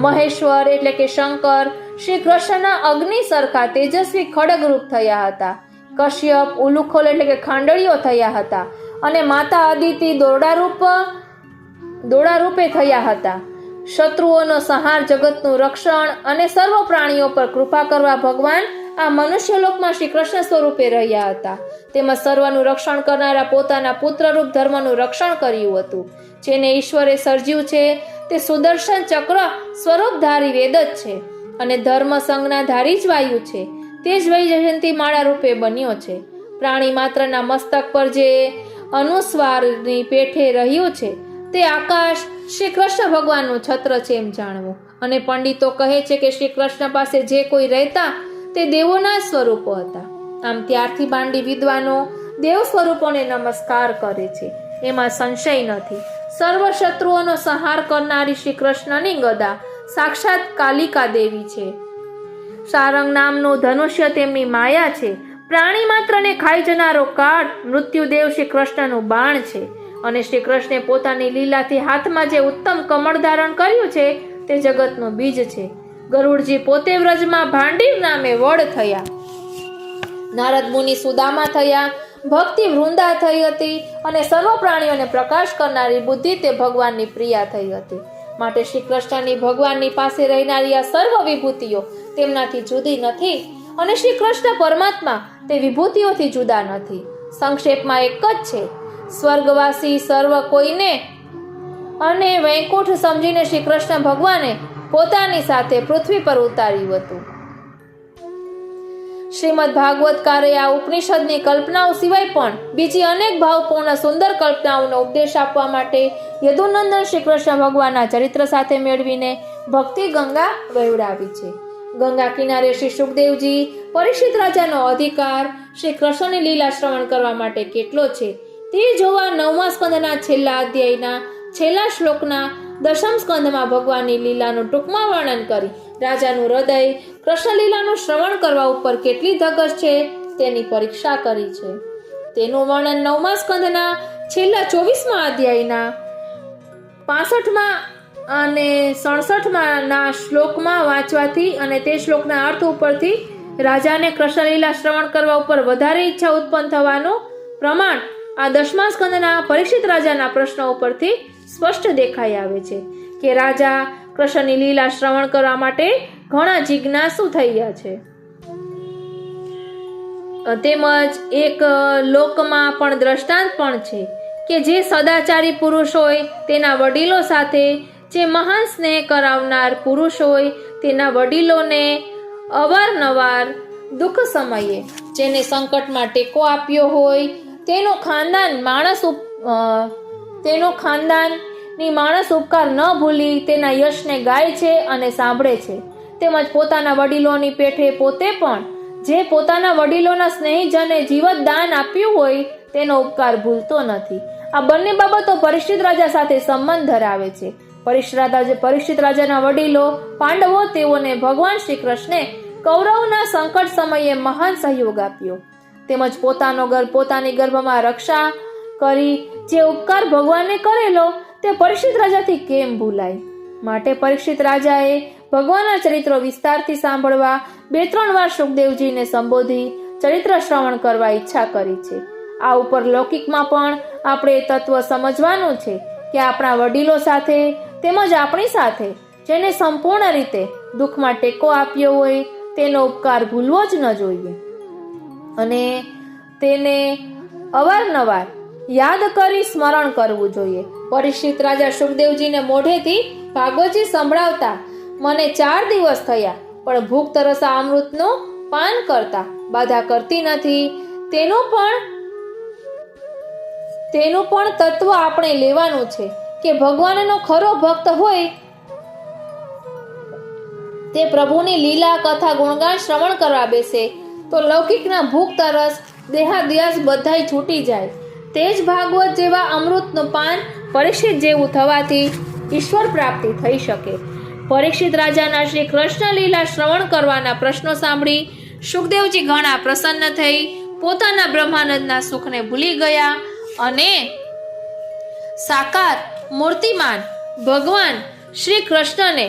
મહેશ્વર એટલે કે શંકર શ્રી કૃષ્ણના અગ્નિ સરખા તેજસ્વી ખડગ રૂપ થયા હતા. કશ્યપ ઉલુખોલ એટલે કે ખાંડળીઓ થયા હતા અને માતા અદિતિ દોડા રૂપે થયા હતા. શત્રુઓનો સંહાર, જગતનું રક્ષણ અને સર્વ પ્રાણીઓ પર કૃપા કરવા ભગવાન આ મનુષ્યલોકમાં શ્રી કૃષ્ણ સ્વરૂપે રહ્યા હતા. તેમજ સર્વનું રક્ષણ કરનારા પોતાના પુત્રરૂપ ધર્મનું રક્ષણ કર્યું હતું. જેને ઈશ્વરે સર્જ્યું છે તે સુદર્શન ચક્ર સ્વરૂપધારી વેદ જ છે અને ધર્મ સંજ્ઞા ધારી જ વાયુ છે. તે જ વૈજયંતી માળા રૂપે બન્યો છે. પ્રાણી માત્રના મસ્તક પર જે અનુસ્વારની પેઠે રહ્યું છે તે આકાશ શ્રી કૃષ્ણ ભગવાનનું છત્ર છે એમ જાણવું. અને પંડિતો કહે છે કે શ્રી કૃષ્ણ પાસે જે કોઈ રહેતા તે દેવોના સ્વરૂપો હતા. આમ ત્યારથી માંડી વિદ્વાનો દેવ સ્વરૂપોને નમસ્કાર કરે છે, એમાં સંશય નથી. સર્વ શત્રુઓનો સંહાર કરનારી શ્રી કૃષ્ણની ગદા સાક્ષાત કાલિકા દેવી છે. સારંગ નામનું ધનુષ્ય તેમની માયા છે. પ્રાણી માત્રને ખાઈ જનારો કાળ મૃત્યુદેવ શ્રી કૃષ્ણનું બાણ છે અને શ્રી કૃષ્ણે પોતાની લીલાથી હાથમાં જે ઉત્તમ કમળ ધારણ કર્યું છે તે જગતનું બીજ છે. ગરુડજી પોતે વ્રજમાં ભાંડીર નામે વડ થયા. નારદ મુનિ સુદામા થયા. ભક્તિ વૃંદા થઈ હતી અને સર્વ પ્રાણીઓને પ્રકાશ કરનારી બુદ્ધિ તે ભગવાનની પ્રિયા થઈ હતી. માટે શ્રી કૃષ્ણની ભગવાનની પાસે રહેનારી આ સર્વ વિભૂતિઓ તેમનાથી જુદી નથી અને શ્રી કૃષ્ણ પરમાત્મા તે વિભૂતિઓથી જુદા નથી. સંક્ષેપમાં એક જ છે. સ્વર્ગવાસી સર્વ કોઈને અને વૈકુંઠ સમજીને શ્રી કૃષ્ણ ભગવાને પોતાની સાથે પૃથ્વી પર ઉતાર્યું હતું. શ્રીમદ ભાગવતકારે આ ઉપનિષદની કલ્પનાઓ સિવાય પણ બીજી અનેક ભાવપૂર્ણ સુંદર કલ્પનાઓનો ઉપદેશ આપવા માટે યદુનંદન શ્રી કૃષ્ણ ભગવાનના ચરિત્ર સાથે મેળવીને ભક્તિ ગંગા વહેવડાવી છે. ગંગા કિનારે શ્રી સુખદેવજી પરીક્ષિત રાજાનો અધિકાર શ્રી કૃષ્ણની લીલા શ્રવણ કરવા માટે કેટલો છે તે જોવા 9મા સ્કંદના છેલ્લા અધ્યાયના છેલ્લા શ્લોકના 10મ સ્કંદમાં ભગવાનની લીલાનું ટૂંકમાં વર્ણન કરી રાજાનું હૃદય કૃષ્ણ લીલાનું શ્રવણ કરવા ઉપર કેટલી ધગશ છે તેની પરીક્ષા કરી છે. તેનું વર્ણન 9મા સ્કંદના છેલ્લા 24મા અધ્યાયના 65મા અને 67મા શ્લોકમાં વાંચવાથી અને તે શ્લોકના અર્થ ઉપરથી રાજાને કૃષ્ણ લીલા શ્રવણ કરવા ઉપર વધારે ઈચ્છા ઉત્પન્ન થવાનું પ્રમાણ આ 10મા સ્કંદના પરીક્ષિત રાજાના પ્રશ્નો ઉપરથી સ્પષ્ટ દેખાઈ આવે છે કે રાજા કૃષ્ણની લીલા શ્રવણ કરવા માટે ઘણા જિજ્ઞાસુ થઈ ગયા છે. તેમજ એક લોકમાં પણ દ્રષ્ટાંત પણ છે કે જે સદાચારી પુરુષ હોય તેના વડીલો સાથે, જે મહાન સ્નેહ કરાવનાર પુરુષ હોય તેના વડીલોને અવારનવાર દુઃખ સમયે જેને સંકટમાં ટેકો આપ્યો હોય તેનો ખાનદાનની માણસ ઉપકાર ન ભૂલી તેના યશને ગાય છે અને સાંભળે છે. તેમજ પોતાના વડીલોની પેઠે પોતે પણ જે પોતાના વડીલોના સ્નેહીજને જીવત દાન આપ્યું હોય તેનો ઉપકાર ભૂલતો નથી. આ બંને બાબતો પરીક્ષિત રાજા સાથે સંબંધ ધરાવે છે. પરીક્ષિત રાજાના વડીલો પાંડવો તેઓને ભગવાન શ્રી કૃષ્ણે કૌરવના સંકટ સમયે મહાન સહયોગ આપ્યો, તેમજ પોતાની ગર્ભમાં રક્ષા કરી જે ઉપકાર ભગવાને કરેલો તે પરીક્ષિત રાજાથી કેમ ભૂલાય? માટે પરીક્ષિત રાજાએ ભગવાનના ચરિત્રો વિસ્તારથી સાંભળવા 2-3 વાર સુખદેવજીને સંબોધી ચરિત્ર શ્રવણ કરવા ઈચ્છા કરી છે. આ ઉપર લૌકિકમાં પણ આપણે એ તત્વ સમજવાનું છે કે આપણા વડીલો સાથે તેમજ આપણી સાથે જેને સંપૂર્ણ રીતે દુઃખમાં ટેકો આપ્યો હોય તેનો ઉપકાર ભૂલવો જ ન જોઈએ અને તેને અવારનવાર યાદ કરી સ્મરણ કરવું જોઈએ. પરીક્ષિત રાજા સુખદેવજીને મોઢેથી ભાગવતજી સંભળાવતા મને 4 દિવસ થયા, પણ ભૂખ તરસ આ અમૃતનું પાન કરતા બાધા કરતી નથી. તેનું પણ તત્વ આપણે લેવાનું છે કે ભગવાનનો ખરો ભક્ત હોય તે પ્રભુની લીલા કથા ગુણગાન શ્રવણ કરવા બેસે તો લૌકિકના ભૂખ તરસ દેહાદ્યાસ બધાય છૂટી જાય. તે જ ભાગવત જેવા અમૃતનું પાન પરીક્ષિત જેવું થવાથી ઈશ્વર પ્રાપ્તિ થઈ શકે. પરીક્ષિત રાજાના શ્રી કૃષ્ણ લીલા શ્રવણ કરવાના પ્રશ્નો સાંભળી સુખદેવજી ઘણા પ્રસન્ન થઈ પોતાના બ્રહ્માનંદના સુખને ભૂલી ગયા અને સાકાર મૂર્તિમાન ભગવાન શ્રી કૃષ્ણ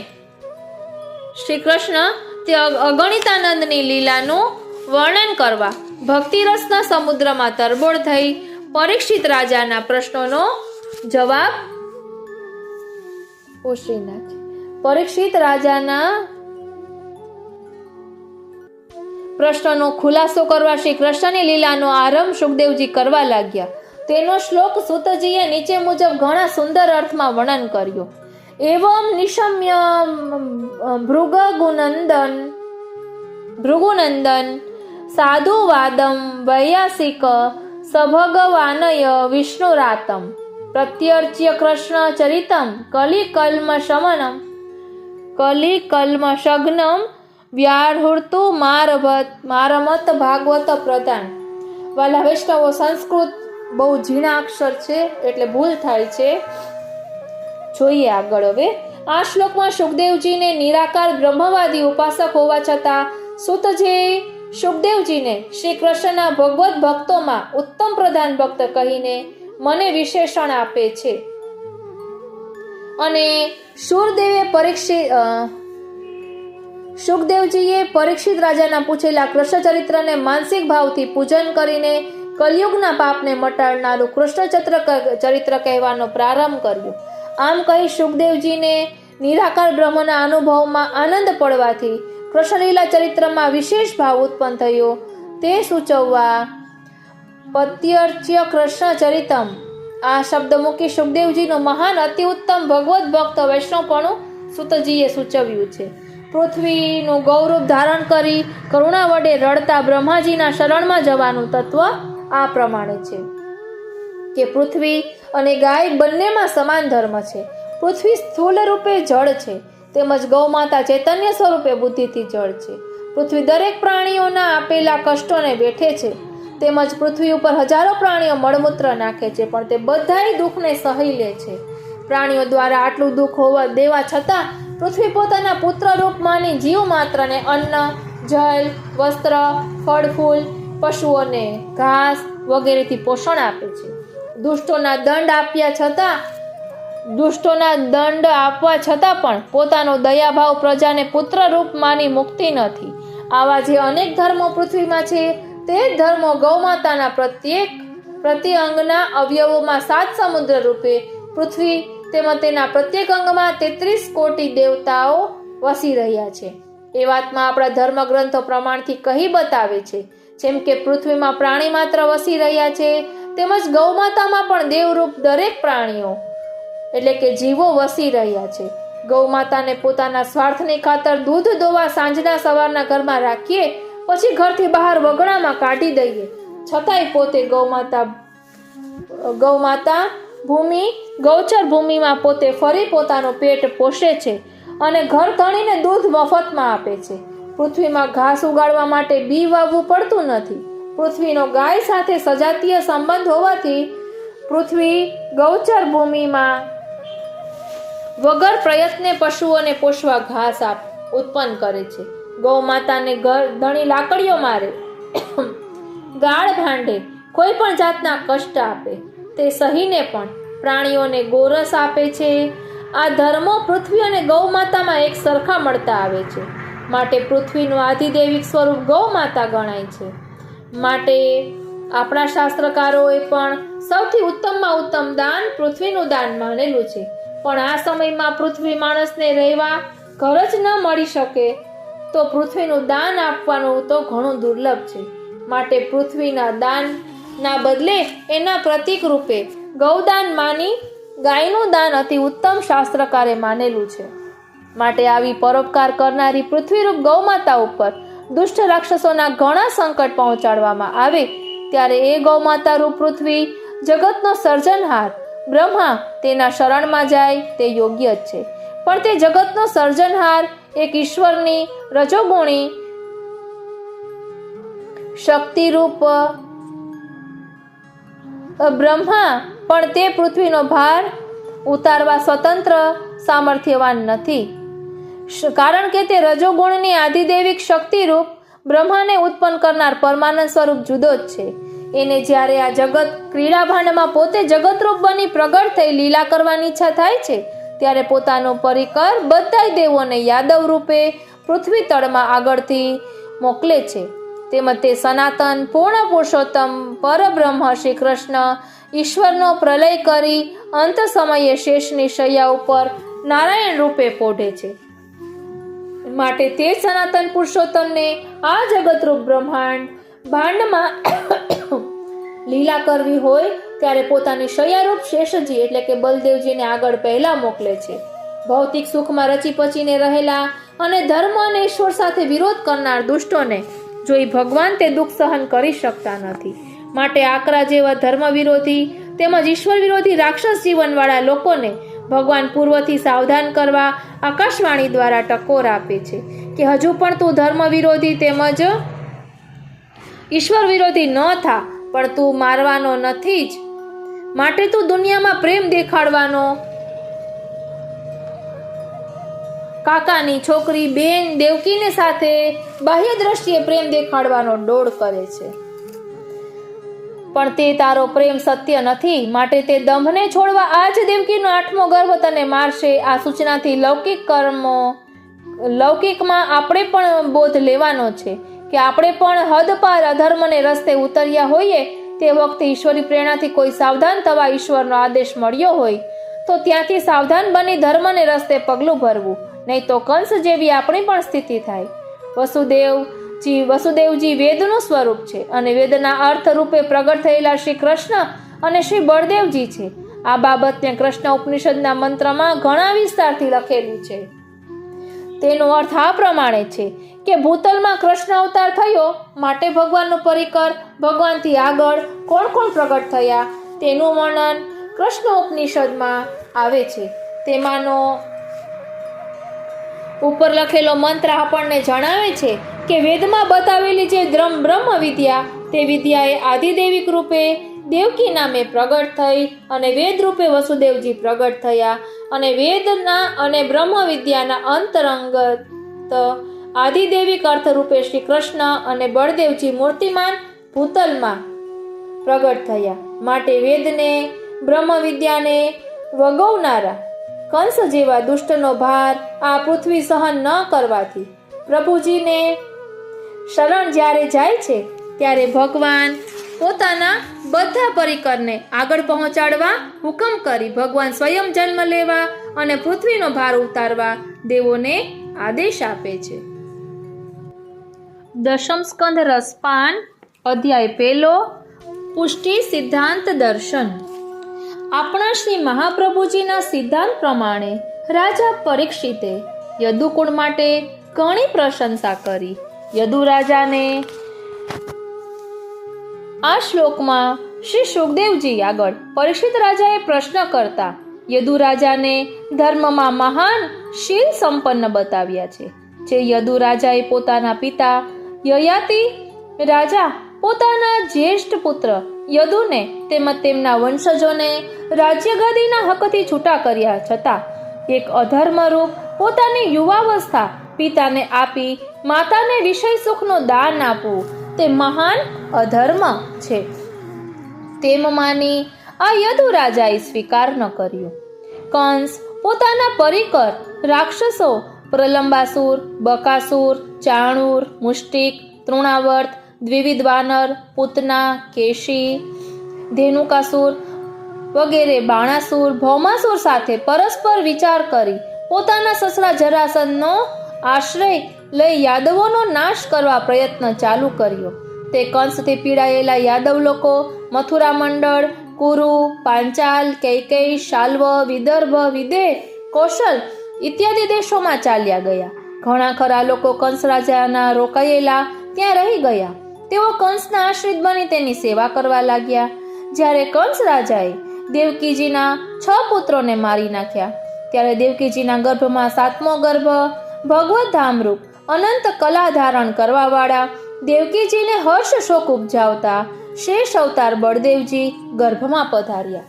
તે અગણિતાનંદની લીલાનું વર્ણન કરવા ભક્તિરસના સમુદ્રમાં તરબોળ થઈ પરીક્ષિત રાજાના પ્રશ્નોનો જવાબ પરીક્ષિત રાજાના પ્રશ્નનો ખુલાસો કરવા શ્રી કૃષ્ણની લીલાનો આરંભ સુખદેવજી કરવા લાગ્યા. તેનો શ્લોક સૂતજીએ નીચે મુજબ ઘણા સુંદર અર્થમાં વર્ણન કર્યું. એવમ નિશમ્ય ભૃગુનંદન સાધુવાદમ વૈયાસિક સભગવાનય વિષ્ણુરાતમ પ્રત્યર્ચ્ય કૃષ્ણ ચરિતમ કલિકલ્મશગ્નમ વ્યાહૃતુ મારમત ભાગવત પ્રધાન. વાલા વૈષ્ણવો, સંસ્કૃત બહુ ઝીણા અક્ષર છે એટલે ભૂલ થાય છે. જોઈએ આગળ. હવે આ શ્લોકમાં સુખદેવજીને નિરાકાર બ્રહ્મવાદી ઉપાસક હોવા છતાં સૂતજી સુખદેવજીને શ્રી કૃષ્ણના ભગવત ભક્તોમાં ઉત્તમ પ્રધાન ભક્ત કહીને મને વિશેષણ આપે છે. અને સુખદેવજીએ પરીક્ષિત રાજાના પૂછેલા કૃષ્ણ ચરિત્રને માનસિક ભાવથી પૂજન કરીને કલયુગના પાપને મટાડનારું કૃષ્ણ ચરિત્ર કહેવાનો પ્રારંભ કર્યો. આમ કહી સુખદેવજીને નિરાકાર બ્રહ્મના અનુભવમાં આનંદ પડવાથી કૃષ્ણલીલા ચરિત્રમાં વિશેષ ભાવ ઉત્પન્ન થયો તે સૂચવવા પત્યર્ચ્ય કૃષ્ણ ચરિતમ આ શબ્દ મૂકી સુખદેવજીનું મહાન અતિ ઉત્તમ ભગવત ભક્ત વૈષ્ણવપણું સૂતજીએ સૂચવ્યું છે. પૃથ્વીનું ગૌરવ ધારણ કરી કરુણા વડે રડતા બ્રહ્માજીના શરણમાં જવાનું તત્વ આ પ્રમાણે છે કે પૃથ્વી અને ગાય બંનેમાં સમાન ધર્મ છે. પૃથ્વી સ્થૂળ રૂપે જળ છે તેમજ ગૌમાતા ચૈતન્ય સ્વરૂપે બુદ્ધિથી જળ છે. પૃથ્વી દરેક પ્રાણીઓના આપેલા કષ્ટોને વેઠે છે તેમજ પૃથ્વી ઉપર હજારો પ્રાણીઓ મળમૂત્ર નાખે છે પણ તે બધાય દુઃખને સહી લે છે. પ્રાણીઓ દ્વારા આટલું દુઃખ હોવા દેવા છતાં પૃથ્વી પોતાના પુત્ર રૂપ માની જીવ માત્રને અન્ન, જલ, વસ્ત્ર, ફળ ફૂલ, પશુઓને ઘાસ વગેરેથી પોષણ આપે છે. દુષ્ટોના દંડ આપવા છતાં પણ પોતાનો દયાભાવ પ્રજાને પુત્ર રૂપ માની મુક્તિ નથી. આવા જે અનેક ધર્મો પૃથ્વીમાં છે તે ધર્મો ગૌમાતાના પ્રતિ અંગના અવયવોમાં 7 સમુદ્ર રૂપે પૃથ્વી તેમજ તેના પ્રત્યેક અંગમાં 33 કોટી દેવતાઓ વસી રહ્યા છે. એ વાતમાં આપણા ધર્મગ્રંથો પ્રમાણથી કહી બતાવે છે. જેમ કે પૃથ્વીમાં પ્રાણી માત્ર વસી રહ્યા છે તેમજ ગૌમાતામાં પણ દેવરૂપ દરેક પ્રાણીઓ એટલે કે જીવો વસી રહ્યા છે. ગૌમાતાને પોતાના સ્વાર્થની ખાતર દૂધ દોવા સાંજના સવારના ઘરમાં રાખીએ પછી ઘરથી બહાર વગડામાં કાઢી દઈએ છતાંય પોતે ગૌમાતા ગૌચર ભૂમિમાં પોતે ફરી પોતાનું પેટ પોષે છે અને ઘર તણીને દૂધ મફતમાં આપે છે. પૃથ્વીમાં ઘાસ ઉગાડવા માટે બી વાવવું પડતું નથી. પૃથ્વીનો ગાય સાથે સજાતીય સંબંધ હોવાથી પૃથ્વી ગૌચર ભૂમિમાં વગર પ્રયત્ને પશુઓને પોષવા ઘાસ ઉત્પન્ન કરે છે. ગૌ માતાને ધણી લાકડીઓ મારે, ગાળ ભાંડે, કોઈ પણ જાતના કષ્ટ આપે, તે સહીને પણ પ્રાણીઓને ગોરસ આપે છે. આ ધર્મો પૃથ્વી અને ગૌ માતામાં એક સરખા મળતા આવે છે. માટે પૃથ્વીનું આધિદૈવિક સ્વરૂપ ગૌ માતા ગણાય છે. માટે આપણા શાસ્ત્રકારોએ પણ સૌથી ઉત્તમમાં ઉત્તમ દાન પૃથ્વીનું દાન માનેલું છે. પણ આ સમયમાં પૃથ્વી માણસને રહેવા ઘર જ ન મળી શકે તો પૃથ્વીનું દાન આપવાનું તો ઘણું દુર્લભ છે. માટે પૃથ્વીના દાનના બદલે એના પ્રતીક રૂપે ગૌદાન માની ગાયનું દાન અતિ ઉત્તમ શાસ્ત્રકારે માનેલું છે. માટે આવી પરોપકાર કરનારી પૃથ્વીરૂપ ગૌ માતા ઉપર દુષ્ટ રાક્ષસોના ઘણા સંકટ પહોંચાડવામાં આવે ત્યારે એ ગૌ માતા રૂપ પૃથ્વી જગતનો સર્જનહાર બ્રહ્મા તેના શરણમાં જાય તે યોગ્ય જ છે. પણ તે જગતનો સર્જનહાર એક ઈશ્વરની રજોગુણી શક્તિરૂપ બ્રહ્મા પણ તે પૃથ્વીનો ભાર ઉતારવા સ્વતંત્ર સામર્થ્યવાન નથી. કારણ કે તે રજોગુણની આધિદૈવિક શક્તિરૂપ બ્રહ્માને ઉત્પન્ન કરનાર પરમાનંદ સ્વરૂપ જુદો જ છે. એને જ્યારે આ જગત ક્રીડાભાંડમાં પોતે જગતરૂપ બની પ્રગટ થઈ લીલા કરવાની ઈચ્છા થાય છે ત્યારે પોતાનો પરિકર બધાય દેવોને યાદવ રૂપે પૃથ્વી તળમાં આગળથી મોકલે છે. તેમજ તે સનાતન પૂર્ણ પુરુષોત્તમ પરબ્રહ્મ શ્રી કૃષ્ણ ઈશ્વરનો પ્રલય કરી અંત સમયે શેષની શૈયા ઉપર નારાયણ રૂપે પોઢે છે. માટે તે સનાતન પુરુષોત્તમને આ જગતરૂપ ભાંડમાં લીલા કરવી હોય ત્યારે પોતાની શૈયારૂપ શેષજી એટલે કે બલદેવજીને આગળ પહેલા મોકલે છે. ભૌતિક સુખમાં રચી પચીને રહેલા અને ધર્મ અને ઈશ્વર સાથે વિરોધ કરનાર દુષ્ટોને જોઈ ભગવાન તે દુઃખ સહન કરી શકતા નથી. માટે આકરા જેવા ધર્મ વિરોધી તેમજ ઈશ્વર વિરોધી રાક્ષસ જીવનવાળા લોકોને ભગવાન પૂર્વથી સાવધાન કરવા આકાશવાણી દ્વારા ટકોર આપે છે કે હજુ પણ તું ધર્મ વિરોધી તેમજ ઈશ્વર વિરોધી ન થા, પણ તું મારવાનો નથી જ. માટે તું દુનિયામાં પ્રેમ દેખાડવાનો કાકાની છોકરી બેન દેવકીને સાથે બાહ્ય દ્રષ્ટિએ પ્રેમ દેખાડવાનો ડોળ કરે છે. પણ તે તારો પ્રેમ સત્ય નથી. માટે તે દંભને છોડવા આજ દેવકીનો 8મો ગર્ભ તને મારશે. આ સૂચનાથી લૌકિકમાં આપણે પણ બોધ લેવાનો છે કે આપણે પણ હદ પાર અધર્મને રસ્તે ઉતર્યા હોઈએ તે વખતે ઈશ્વરી પ્રેરણાથી કોઈ સાવધાન થવા ઈશ્વરનો આદેશ મળ્યો હોય તો ત્યાંથી સાવધાન બની ધર્મને રસ્તે પગલું ભરવું, નહીં તો કંસ જેવી આપણી પણ સ્થિતિ થાય. વસુદેવજી વેદનું સ્વરૂપ છે અને વેદના અર્થ રૂપે પ્રગટ થયેલા શ્રી કૃષ્ણ અને શ્રી બળદેવજી છે. આ બાબતને કૃષ્ણ ઉપનિષદના મંત્રમાં ઘણા વિસ્તારથી લખેલું છે. તેનો અર્થ આ પ્રમાણે છે કે ભૂતલમાં કૃષ્ણ અવતાર થયો માટે ભગવાનનો પરિકર ભગવાનથી આગળ કોણ કોણ પ્રગટ થયા તેનું વર્ણન કૃષ્ણ ઉપનિષદમાં આવે છે. તેમાંનો ઉપર લખેલો મંત્ર આપણને જણાવે છે કે વેદમાં બતાવેલી જે બ્રહ્મ વિદ્યા તે વિદ્યાએ આધિદૈવિક રૂપે દેવકી નામે પ્રગટ થઈ અને વેદ રૂપે વસુદેવજી પ્રગટ થયા અને વેદના અને બ્રહ્મ વિદ્યાના અંતરંગત આધિદૈવિક અર્થ રૂપે શ્રી કૃષ્ણ અને બળદેવજી મૂર્તિમાન ભૂતલમાં પ્રગટ થયા. માટે વેદને બ્રહ્મ વિદ્યાને વગોવનારા કંસ જેવા દુષ્ટનો ભાર આ પૃથ્વી સહન ન કરવાથી પ્રભુજીને શરણ જ્યારે જાય છે ત્યારે ભગવાન પોતાના બધા પરિકરને આગળ પહોંચાડવા હુકમ કરી ભગવાન સ્વયં જન્મ લેવા અને પૃથ્વીનો ભાર ઉતારવા દેવોને આદેશ આપે છે. દશમ સ્કંધ રસપાન અધ્યાય 1 પુષ્ટિ સિદ્ધાંત દર્શન. આપણા શ્રી મહાપ્રભુજીના સિદ્ધાંત પ્રમાણે રાજા પરીક્ષિતે યદુકુળ માટે ઘણી પ્રશંસા કરી. યદુ રાજાને આ શ્લોકમાં શ્રી સુખદેવજી આગળ પરીક્ષિત રાજાએ પ્રશ્ન કરતા યદુ રાજાને ધર્મમાં મહાન શીલ સંપન્ન બતાવ્યા છે. જે યદુ રાજાએ પોતાના પિતા યયાતિ રાજા પોતાના જ્યેષ્ઠ પુત્ર યદુને તેમજ તેમના વંશજોને રાજ્યગાદીના હકથી છૂટા કર્યા છતાં એક અધર્મરૂપ પોતાની યુવાવસ્થા પિતાને આપી માતાને વિષય સુખનું દાન આપવું તે મહાન અધર્મ છે. તેમ માની આ યદુ રાજાએ સ્વીકાર ન કર્યો. કંસ પોતાના પરિકર રાક્ષસો પ્રલંબાસુર, બકાસુર, ચાણૂર, મુષ્ટિક, તૃણાવર્ત, દ્વિવિધ વાનર, પૂતના, કેશી, ધેનુકાસુર વગેરે બાણાસુર, ભૌમાસુર સાથે પરસ્પર વિચાર કરી પોતાના સસરા જરાસંધનો આશ્રય લઈ યાદવોનો નાશ કરવા પ્રયત્ન ચાલુ કર્યો. તે કંસથી પીડાયેલા યાદવ લોકો મથુરા મંડળ, કુરુ, પાંચાલ, કૈકેયી, શાલ્વ, વિદર્ભ, વિદેહ, કૌશલ ઇત્યાદિ દેશોમાં ચાલ્યા ગયા. ઘણા ખરા લોકો કંસ રાજાના રોકાયેલા ત્યાં રહી ગયા. તેઓ કંસના આશ્રિત બની તેની સેવા કરવા લાગ્યા. જ્યારે કંસ રાજાએ દેવકીજીના 6 પુત્રોને મારી નાખ્યા ત્યારે દેવકીજીના ગર્ભમાં 7મો ગર્ભ ભગવત ધામરૂપ અનંત કલા ધારણ કરવા વાળા દેવકીજીને હર્ષ શોક ઉપજાવતા શેષ અવતાર બળદેવજી ગર્ભમાં પધાર્યા.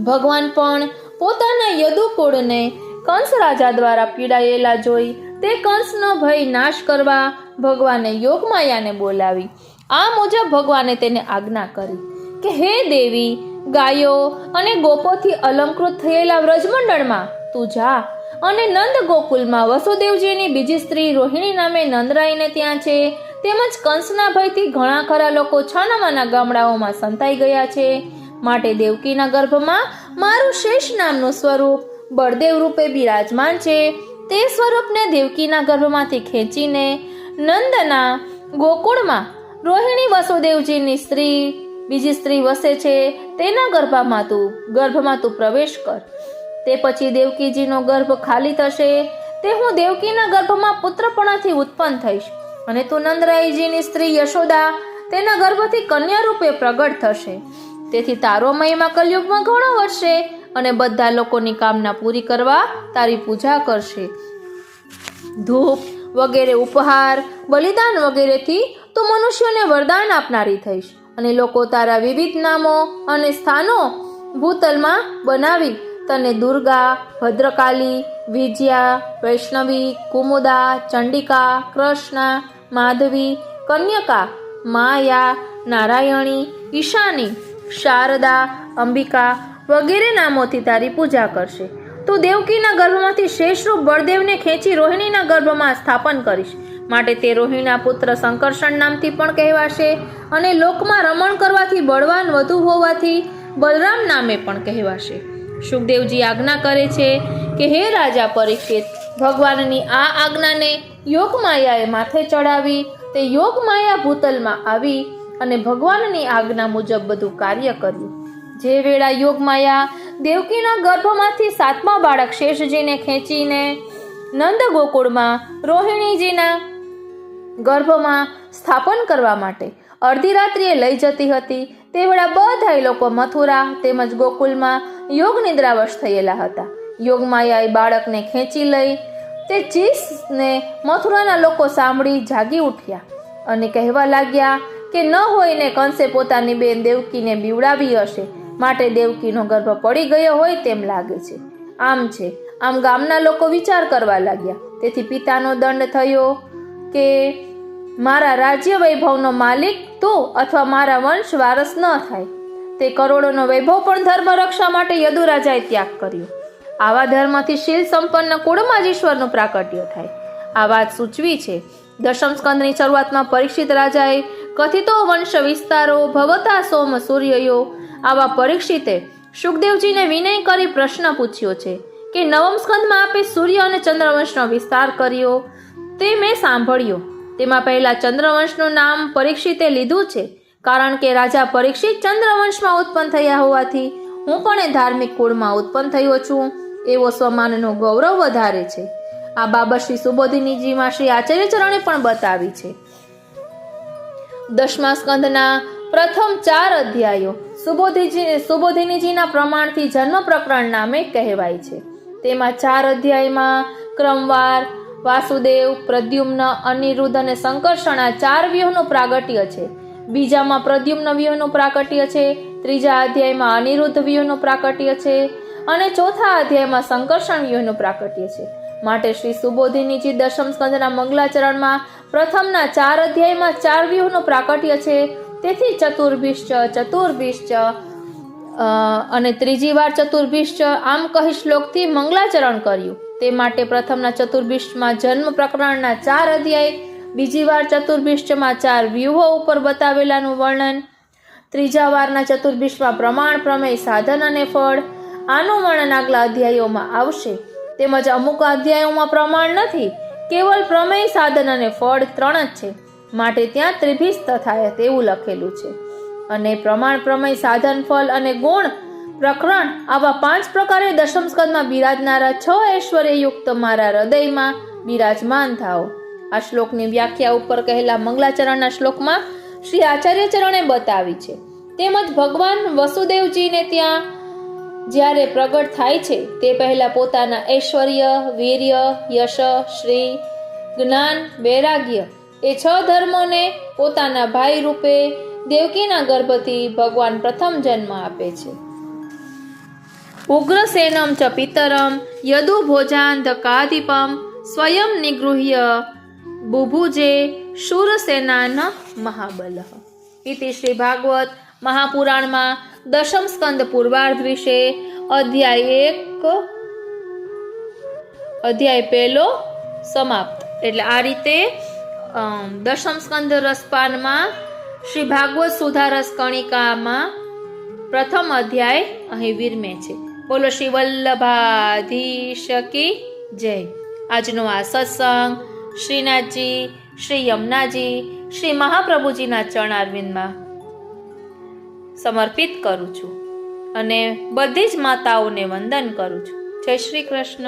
ભગવાન પણ પોતાના યદુકુળને કંસ રાજા દ્વારા પીડાયેલા જોઈ તે કંસનો ભય નાશ કરવા ભગવાને યોગમાયાને બોલાવી. આ મુજબ ભગવાને તેને આજ્ઞા કરી કે હે દેવી, ગાયો અને ગોપોથી અલંકૃત થયેલા વ્રજમંડળમાં તું જા અને નંદ ગોકુલમાં વસુદેવજીની બીજી સ્ત્રી રોહિણી નામે નંદરાઈને ત્યાં છે. તેમજ કંસના ભયથી ઘણા ખરા લોકો છાનામાના ગામડાઓમાં સંતાઈ ગયા છે. માટે દેવકીના ગર્ભમાં મારું શેષ નામનું સ્વરૂપ બળદેવ રૂપે બિરાજમાન છે. તે સ્વરૂપને દેવકીના ગર્ભમાંથી ખેંચીને નંદના ગોકુળમાં રોહિણી વસુદેવજીની સ્ત્રી બીજી સ્ત્રી વસે છે તેના ગર્ભમાં તું પ્રવેશ કર. તે પછી દેવકીજીનો ગર્ભ ખાલી થશે. તે હું દેવકીના ગર્ભમાં પુત્રપણાથી ઉત્પન્ન થઈશ અને તું નંદરાયજીની સ્ત્રી યશોદા તેના ગર્ભથી કન્યા રૂપે પ્રગટ થશે. તેથી તારો મહિમા કલયુગમાં ઘણો વધશે અને બધા લોકોની કામના પૂરી કરવા તારી પૂજા કરશે. ધૂપ વગેરે ઉપહાર બલિદાન વગેરેથી તું મનુષ્યોને વરદાન આપનારી થઈશ અને લોકો તારા વિવિધ નામો અને સ્થાનો ભૂતલમાં બનાવી તને દુર્ગા, ભદ્રકાલી, વિજયા, વૈષ્ણવી, કુમુદા, ચંડિકા, કૃષ્ણા, માધવી, કન્યકા, માયા, નારાયણી, ઈશાની, શારદા, અંબિકા વગેરે નામોથી તારી પૂજા કરશે. તું દેવકીના ગર્ભમાંથી શેષરૂપ બળદેવને ખેંચી રોહિણીના ગર્ભમાં સ્થાપન કરીશ. માટે તે રોહિણીના પુત્ર સંકર્ષણ નામથી પણ કહેવાશે અને લોકમાં રમણ કરવાથી બળવાન વધુ હોવાથી બલરામ નામે પણ કહેવાશે. સુખદેવજી આજ્ઞા કરે છે કે હે રાજા પરીક્ષિત, ભગવાનની આ આજ્ઞાને યોગમાયાએ માથે ચડાવી તે યોગમાયા ભૂતલમાં આવી અને ભગવાનની આજ્ઞા મુજબ બધું કાર્ય કર્યું. જે વેળા યોગમાયા દેવકીના ગર્ભમાંથી 7મા બાળક શેષજીને ખેંચીને નંદ ગોકુળમાં રોહિણીજીના ગર્ભમાં સ્થાપન કરવા માટે અડધી રાત્રિએ લઈ જતી હતી તે વેળા બધા લોકો મથુરા તેમજ ગોકુલમાં યોગ નિદ્રાવશ થયેલા હતા. યોગમાયાએ બાળકને ખેંચી લઈ તે ચીસને મથુરાના લોકો સાંભળી જાગી ઉઠ્યા અને કહેવા લાગ્યા કે ન હોઈને કંસે પોતાની બેન દેવકીને બીવડાવી હશે, માટે દેવકીનો ગર્ભ પડી ગયો હોય તેમ લાગે છે. આમ ગામના લોકો વિચાર કરવા લાગ્યા. તેથી પિતાનો દંડ થયો કે મારા રાજ્ય વૈભવનો માલિક તું અથવા મારા વંશ વારસ ન થાય. તે કરોડોનો વૈભવ પણ ધર્મ રક્ષા માટે યદુ રાજાએ ત્યાગ કર્યો. આવા ધર્મથી શીલ સંપન્ન કુળમાં જ ઈશ્વરનું પ્રાકટ્ય થાય. આ વાત સૂચવી છે. દશમ સ્કંદની શરૂઆતમાં પરીક્ષિત રાજાએ કથિતો વંશ વિસ્તારો ભવતા સોમ સૂર્યયો આવા પરીક્ષિતે સુખદેવજીને વિનય કરી પ્રશ્ન પૂછ્યો છે કે નવમ સ્કંદમાં આપે સૂર્ય અને ચંદ્રવંશનો વિસ્તાર કર્યો તે મેં સાંભળ્યો. તેમાં પહેલા ચંદ્રવંશનું નામ પરીક્ષિતે લીધું છે કારણ કે રાજા પરીક્ષિત ચંદ્રવંશમાં ઉત્પન્ન થયા હોવાથી હું પણ એ ધાર્મિક કુળમાં ઉત્પન્ન થયો છું એવો સ્વમાનનું ગૌરવ વધારે છે. આ બાબત શ્રી સુબોધિનીજીમાં શ્રી આચાર્ય ચરણે પણ બતાવી છે. દશમા સ્કંદના પ્રથમ 4 અધ્યાયો સુબોધિનીજીના પ્રમાણથી જન્મ પ્રકરણ નામે કહેવાય છે. તેમાં 4 અધ્યાયમાં ક્રમવાર વાસુદેવ, પ્રદ્યુમ્ન, અનિરુદ્ધ અને સંકર્ષણ આ 4 વ્યૂહનું પ્રાગટ્ય છે. બીજામાં પ્રદ્યુમ્ન વ્યૂહનું પ્રાકટ્ય છે. ત્રીજા અધ્યાયમાં અનિરુદ્ધ વ્યૂહનું પ્રાકટ્ય છે અને ચોથા અધ્યાયમાં સંકર્ષણ વ્યૂહનું પ્રાકટ્ય છે. માટે શ્રી સુબોધિનીજી દશમ સ્કંદના મંગલાચરણમાં પ્રથમના 4 અધ્યાયમાં 4 વ્યૂહનું પ્રાકટ્ય છે. તેથી ચતુર્ભિશ્ચ અને ત્રીજી વાર ચતુર્ભિશ્ચ આમ કહી શ્લોકથી મંગલાચરણ કર્યું. તે માટે પ્રથમના ચતુર્ભિશ્ચમાં જન્મ પ્રકરણના 4 અધ્યાય, બીજી વાર ચતુર્ભિશ્ચમાં 4 વ્યૂહો ઉપર બતાવેલાનું વર્ણન, ત્રીજા વારના ચતુર્ભિશ્ચમાં પ્રમાણ, પ્રમેય, સાધન અને ફળ આનું વર્ણન આગલા અધ્યાયોમાં આવશે. તેમજ અમુક અધ્યાયોમાં પ્રમાણ નથી, કેવલ પ્રમેય, સાધન અને ફળ 3 જ છે. માટે ત્યાં ત્રિભિસ્ત થાય તેવું લખેલું છે. અને પ્રમાણ, પ્રમેય, સાધન, ફળ અને ગુણ પ્રકરણ આવા 5 પ્રકારે દશમ સ્કંદમાં બિરાજનારા 6 ઐશ્વર્યયુક્ત મારા હૃદયમાં બિરાજમાન થાઓ. આ શ્લોકની વ્યાખ્યા ઉપર કહેલા મંગલાચરણના શ્લોકમાં શ્રી આચાર્ય ચરણે બતાવી છે. તેમજ ભગવાન વસુદેવજીને ત્યાં જ્યારે પ્રગટ થાય છે તે પહેલા પોતાના ઐશ્વર્ય, વીર્ય, યશ, શ્રી, જ્ઞાન, વૈરાગ્ય એ 6 ધર્મોને પોતાના ભાઈ રૂપે દેવકીના ગર્ભથી ભગવાન પ્રથમ જન્મ આપે છે. ઉગ્રસેનમ ચ પિતરમ યદુ ભોજાંધકાધિપમ સ્વયં નિગૃહ્ય બુભુજે શૂરસેનાન મહાબલ. ઇતિ શ્રી ભાગવત મહાપુરાણમાં દશમ સ્કંદ પૂર્વાર્ધ વિશે અધ્યાય પહેલો સમાપ્ત. એટલે આ રીતે દશમ સ્કંદ રસપાનમાં શ્રી ભાગવત સુધારસ કણિકામાં પ્રથમ અધ્યાય અહીં વિરમે છે. બોલો શ્રી વલ્લભાધીશ કી જય. આજનો આ સત્સંગ શ્રીનાથજી, શ્રી યમુનાજી, શ્રી મહાપ્રભુજીના ચરણારવિંદમાં સમર્પિત કરું છું અને બધી જ માતાઓને વંદન કરું છું. જય શ્રી કૃષ્ણ.